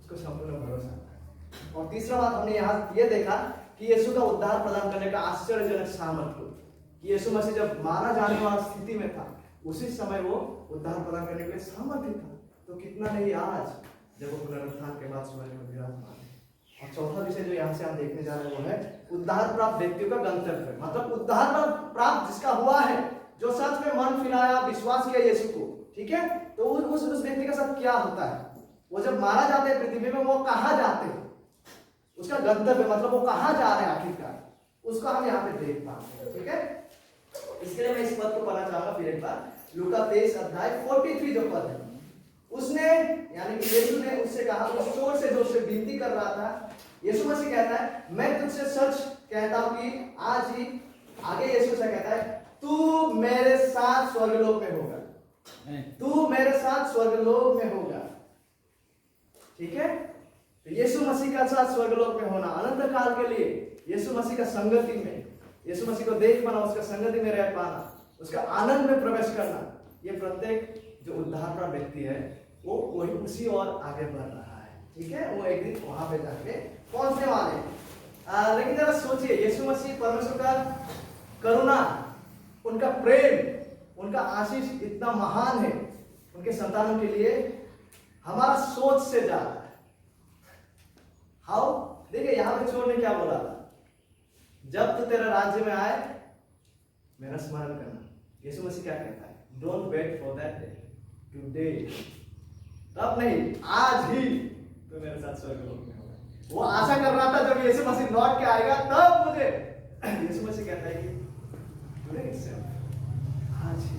उसको संपूर्ण भरोसा था। और तीसरा बात हमने यहाँ ये देखा कि यीशु का उद्धार प्रदान करने का आश्चर्यजनक सामर्थ्य, कि यीशु मसीह जब मारा जाने वाला स्थिति में था उसी समय वो उद्धार प्रदान करने के लिए सामर्थ्य था, तो कितना नहीं आज जब वो पुनरुत्थान के बाद स्वर्ग में विराजमान है। और चौथा विषय जो यहाँ से हम देखने जा रहे हैं वो है उद्धार प्राप्त व्यक्तियों का गंतव्य, मतलब उद्धार प्राप्त जिसका हुआ है, जो सच में मन फिराया, विश्वास किया यीशु को, ठीक है, तो उस व्यक्ति के साथ क्या होता है, वो जब मारा जाता है पृथ्वी में, वो कहाँ जाते हैं, उसका गंतव्य मतलब वो कहाँ जा रहे हैं आखिरकार, उसको हम यहाँ पे देख पाते हैं, ठीक है। इसके लिए मैं इस पद को पढ़ना चाहूंगा फिर एक बार, लूका 23 अध्याय 43 जो पद है, उसने यानी कि यीशु ने उससे कहा, उस चोर से जो उससे विनती कर रहा था, यीशु मसीह कहता है मैं तुझसे सच कहता हूं कि आज ही, आगे यीशु से कहता है तू मेरे साथ स्वर्गलोक में होगा, तू मेरे साथ स्वर्गलोक में होगा, ठीक है। तो यीशु मसीह का साथ स्वर्गलोक में होना, अनंत काल के लिए यीशु मसीह का संगति में, यीशु मसीह को देख पाना, उसका संगति में रह पाना, उसका आनंद में प्रवेश करना, ये प्रत्येक जो उद्धार प्राप्त व्यक्ति है वो वही उसी और आगे बढ़ रहा है, ठीक है, वो एक दिन वहां पे जाके पहुंचने वाले। लेकिन जरा सोचिए, यीशु मसीह परमेश्वर का करुणा, उनका प्रेम, उनका आशीष इतना महान है उनके संतानों के लिए, हमारा सोच से ज्यादा है। हाउ, देखिए यहाँ पे चोर ने क्या बोला था, जब तू तेरा राज्य में आए मेरा स्मरण करना। यीशु मसीह क्या कहता है, don't wait for that day, today, तब नहीं, आज ही तो मेरे साथ स्वर्गलोक में होगा। वो आशा कर रहा था जब यीशु मसीह लौट के आएगा तब मुझे, यीशु मसीह कहता है कि टुडे इटसेल्फ, आज ही।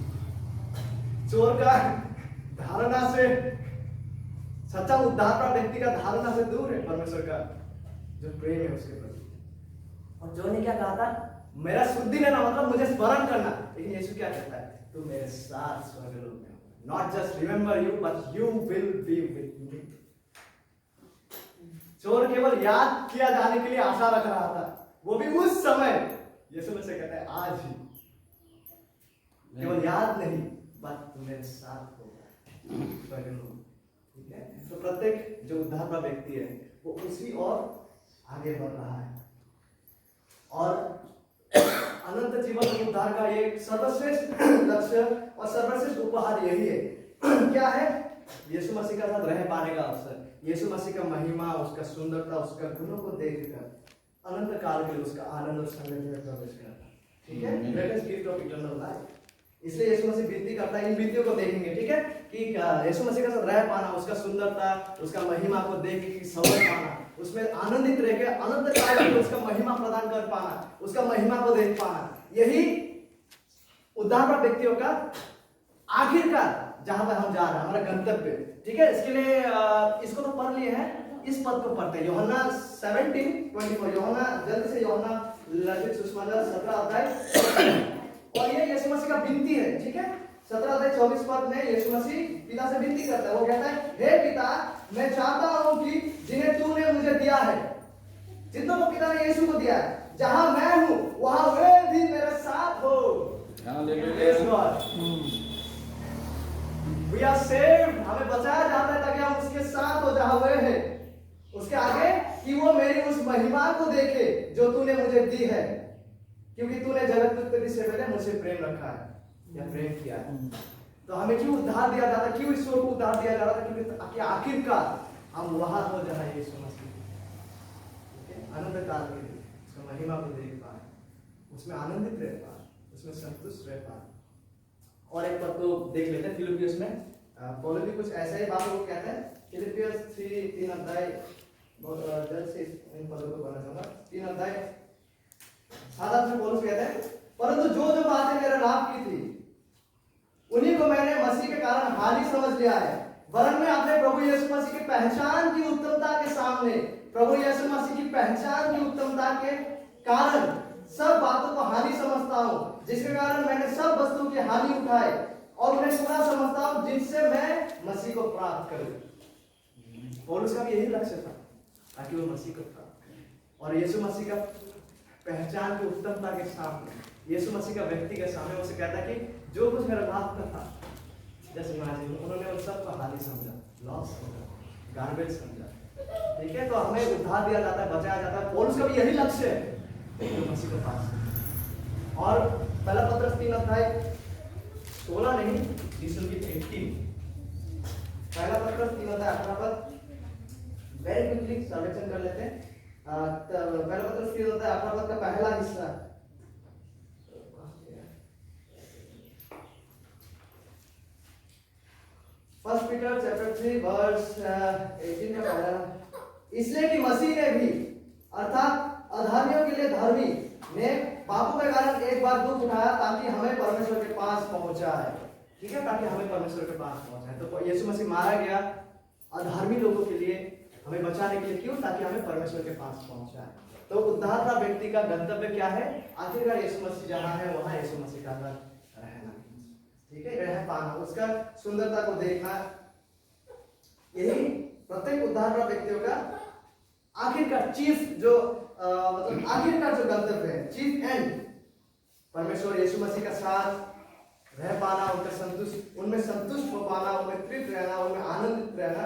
चोर का धारणा से, सच्चा उद्धार प्राप्त व्यक्ति का धारणा से दूर है परमेश्वर का जो प्रेम है उसके प्रति। और जो ने क्या कहा था, मेरा शुद्धि लेना मतलब मुझे स्मरण करना, लेकिन यीशु क्या कहता है, तू मेरे साथ स्वर्गलोक में, not just remember you but you will be with me. चोर केवल याद किया जाने के लिए आशा रख रहा था, वो भी उस समय। यीशु मसीह कहता है आज ही, केवल याद नहीं बट तू मेरे साथ होगा स्वर्गलोक, ठीक है। तो प्रत्येक जो उद्धार प्राप्त व्यक्ति है वो उसी और आगे बढ़ रहा है, और अनंत जीवन उद्धार का एक सर्वश्रेष्ठ लक्ष्य और सर्वश्रेष्ठ उपहार यही है। क्या है, यीशु मसीह का साथ रह पाने का अवसर, यीशु मसीह का महिमा, उसका सुंदरता, उसका गुणों को देखकर अनंत काल के लिए उसका आनंद और संगति में प्रवेश करना, ठीक है, greatest gift of eternal life. इसलिए यीशु मसीह विनती करता है, इन विनतियों को देखेंगे, ठीक है, कि यीशु मसीह के साथ रह पाना, उसका सुंदरता, उसका महिमा को देख के समझ पाना, उसमें आनंदित रह के अनंत काल में उसका महिमा प्रदान कर पाना, उसका महिमा को देख पाना, यही उद्धार प्राप्त व्यक्तियों का आखिरकार जहां पर हम जा रहे हैं, हमारा गंतव्य, ठीक है। इसके लिए इसको तो पढ़ लिए हैं, इस पद को पढ़ते हैं, यूहन्ना 17:24, यूहन्ना, जल्दी से यूहन्ना ललित सुषमाचार्य 17 अध्याय, और ये यीशु मसीह का विनती है, ठीक है। 17 अध्याय 24 पद में यीशु मसीह पिता से विनती करता है, वो कहता है हे पिता, मैं चाहता हूं कि जिन्हें तूने मुझे दिया है, जितनों को पिता ने यीशु को दिया है, जहां मैं हूं वहां वे भी मेरे साथ हो। We are saved, हमें बचाया जाता है ताकि हम उसके साथ हो जहां वे है। उसके आगे कि वो मेरी उस महिमा को देखे जो तूने मुझे दी है, क्योंकि तूने जगत की उत्पत्ति से पहले मुझसे प्रेम रखा है या प्रेम किया है। तो हमें क्यों उद्धार दिया जाता, क्यों ईश्वर को उद्धार दिया जाता, क्योंकि आखिरकार हम वहां हो जहां यीशु मसीह, अनंत काल के लिए उसका महिमा को देख पाए, उसमें आनंदित रह पाए, उसमें संतुष्ट रह पाए। और एक पद को देख लेते हैं फिलिपियोस में पौलुस भी कुछ ऐसा ही बात वो कहते हैं। फिलिपियंस 3 अध्याय, बहुत जल्द से इन पदों को पढ़ना चाहूंगा। 3 अध्याय 7 में पौलुस कहते हैं, परंतु जो जो बातें मेरे लाभ की थी उन्हीं को मैंने मसीह के कारण हानि समझ लिया है, वरन मैं अपने प्रभु यीशु मसीह की पहचान की उत्तमता के सामने, प्रभु यीशु मसीह की पहचान की उत्तमता के कारण सब बातों को हानि समझता हूँ, जिसके कारण मैंने सब वस्तुओं की हानि उठाई और उन्हें पूरा समझता हूँ, जिनसे मैं मसीह को प्राप्त करूं। पौलुस का भी यही लक्ष्य था, ताकि वो मसीह को प्राप्त करे और यीशु मसीह का पहचान की उत्तमता के सामने, यीशु मसीह का व्यक्ति के सामने उसे कहता कि जो कुछ मेरा लाभ का था, जैसे इमेजिन उन्होंने उन सब को हानि समझा, लॉस समझा, गार्बेज समझा। ठीक है, तो हमें उद्धार दिया जाता है, बचाया जाता है। पौलुस का भी यही लक्ष्य है, जो मसीह को पास। और पहला पत्रस 3 अध्याय 16 नहीं, 18। पहला पत्रस 3 अध्याय 18 पद वेरी क्विकली सर्वेक्षण कर लेते हैं। पहला पत्रस 3 अध्याय 18 पद का पहला हिस्सा, फर्स्ट पीटर चैप्टर 3 वर्स 18 का पहला, इसलिए कि मसीह ने भी अर्थात अधर्मियों के लिए धर्मी ने पापों के कारण एक बार दुख उठाया, ताकि हमें परमेश्वर के पास पहुंचाए। ठीक है, ताकि हमें परमेश्वर के पास पहुंचाए। तो यीशु मसीह मारा गया अधर्मी लोगों के लिए, हमें बचाने के लिए। क्यों? ताकि हमें परमेश्वर के पास पहुंचाए। तो उद्धार का व्यक्ति का गंतव्य क्या है? आखिरकार यीशु मसीह जहां है वहां यीशु मसीह का घर रहना। ठीक है, रह पाना, उसका सुंदरता को देखना, यही प्रत्येक उद्धार का व्यक्तियों का आखिरकार चीफ जो मतलब आखिरकार जो गंतव्य है, चीफ एंड, परमेश्वर यीशु मसीह का साथ रह पाना, उनमें संतुष्ट हो पाना, उनमें तृप्त रहना, उनमें आनंदित रहना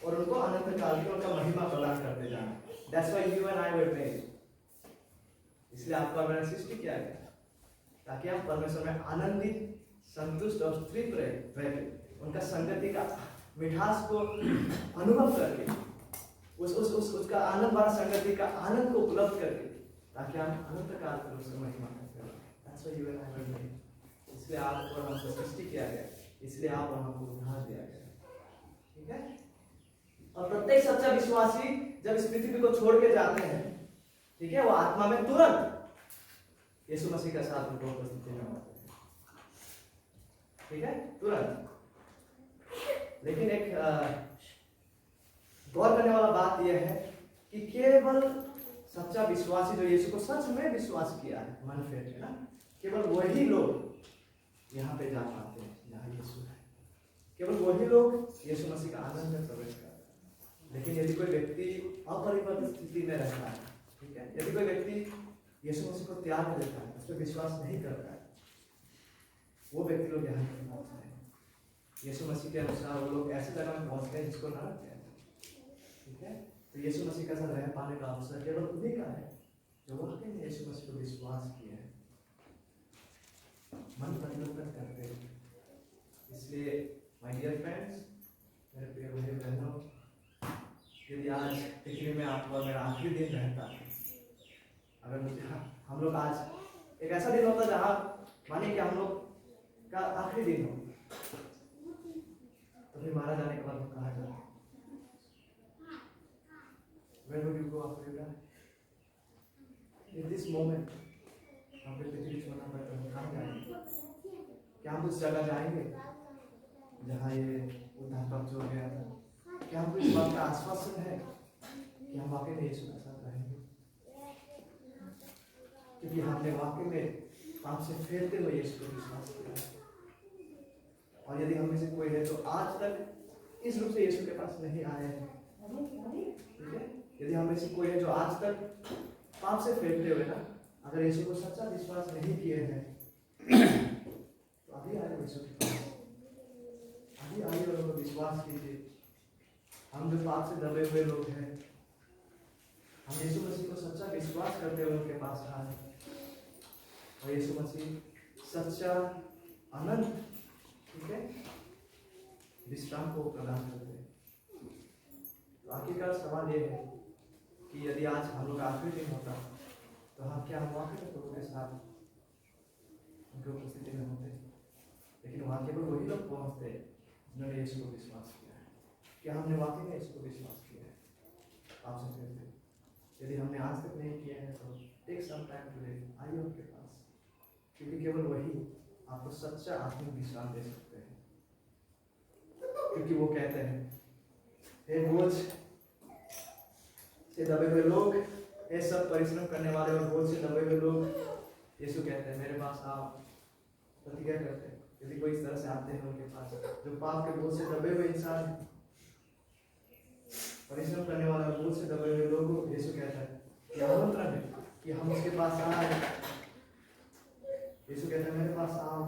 और उनको अनंत काल की उनका महिमा प्रदान करते जाना। That's why you and I were made. इसलिए आपको मैंने सृष्टि किया गया ताकि आप परमेश्वर में आनंदित, संतुष्ट और तृप्त रहे, उनका संगति का मिठास को अनुभव करके, उसका आनंद भरा संगति का आनंद को उपलब्ध करके, ताकि हम अनंत काल तक उसकी महिमा करते रहें। That's why you and I were made. इसलिए आप और हमको सृष्टि किया गया, इसलिए आप और हमको उद्धार दिया गया। ठीक है, और प्रत्येक सच्चा विश्वासी जब इस पृथ्वी को छोड़ के जाते हैं, ठीक है, वो आत्मा में तुरंत यीशु मसीह का साथ उनको उपस्थिति में होते हैं। ठीक है, तुरंत। लेकिन एक गौर करने वाला बात यह है कि केवल सच्चा विश्वासी जो यीशु को सच में विश्वास किया है, मन फेर के ना, केवल वही लोग यहाँ पे जा पाते हैं जहाँ यीशु है। केवल वही लोग यीशु मसीह का आनंद में प्रवेश करते हैं। लेकिन यदि कोई व्यक्ति अपरिपक्व स्थिति में रहता है, ठीक है, यदि कोई व्यक्ति यीशु मसीह को त्याग देता है, उस पर विश्वास नहीं करता है, वो व्यक्ति लोग यहाँ नहीं पहुँचते हैं। यीशु मसीह के अनुसार वो लोग ऐसी जगह में पहुँचते हैं जिसको नरक कहते हैं। ठीक है, तो यीशु मसीह का साथ रह पाने का अवसर केवल उन्हीं का है जो वाकई में यीशु मसीह को विश्वास किए हैं, मन परिवर्तन करते हैं। इसलिए माय डियर फ्रेंड्स, मेरे प्रिय भाई बहनों, यदि आज पृथ्वी में आपका और मेरा आखिरी दिन रहता, अगर मुझे हम लोग आज एक ऐसा दिन होता जहाँ मानिए कि हम लोग का आखिरी दिन हो, तो फिर मारा जाने के बाद हम कहाँ जाते? Where would you go after you die? In this moment, हम पृथ्वी छोड़ना पड़ता है, कहाँ जाएंगे? क्या हम उस जगह जाएंगे जहाँ ये उद्धार प्राप्त हो गया था? क्या हमको इस बात का आश्वासन है कि हम वाकई में यीशु के साथ रहेंगे? क्योंकि हमने वाकई में पाप से फेरते हुए यीशु को विश्वास किया। और यदि हम में से कोई है तो आज तक इस रूप से यीशु के पास नहीं आए हैं, ठीक है, यदि हम में से कोई है जो आज तक पाप से फेरते हुए ना, अगर यीशु को सच्चा विश्वास नहीं किए हैं, तो अभी आइए यीशु के पास, अभी आइए और उनको विश्वास कीजिए। हम जो पाप से दबे हुए लोग हैं, हम यीशु मसीह को सच्चा विश्वास करते हुए उनके पास आए, और यीशु मसीह सच्चा आनंद, ठीक है, विश्राम को प्रदान करते हैं। तो आखिरकार सवाल ये है कि यदि आज हम लोग आखिरी दिन होता, तो हम क्या हम वाकई में प्रभु के साथ उनकी उपस्थिति में होते? लेकिन वहाँ केवल वही लोग पहुँचते जिन्होंने यीशु को विश्वास किया है। क्या हमने वाकई में यीशु को विश्वास किया है? आपसे कहते हैं, यदि हमने आज तक नहीं किया है तो टेक सम टाइम टुडे, आइए उनके पास, क्योंकि केवल वही आपको सच्चा आत्मिक विश्राम दे सकते हैं। क्योंकि वो कहते हैं, हे बोझ से दबे हुए लोग, ये सब परिश्रम करने वाले और बोझ से दबे हुए लोग, यीशु कहते हैं मेरे पास आओ। पति क्या करते हैं? यदि कोई इस तरह से आते हैं उनके पास, जो पाप के बोझ से दबे हुए इंसान है, परिश्रम करने वाले और बोझ से दबे हुए लोगों को यीशु कहता है कि आमंत्रण है कि हम उसके पास आए। यीशु कहता है मेरे पास आओ,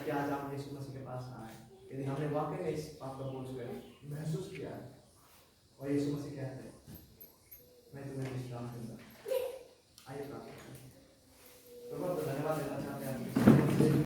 कि आज आप यीशु मसीह के पास आए। यदि हमने वाकई में इस पाप का बोझ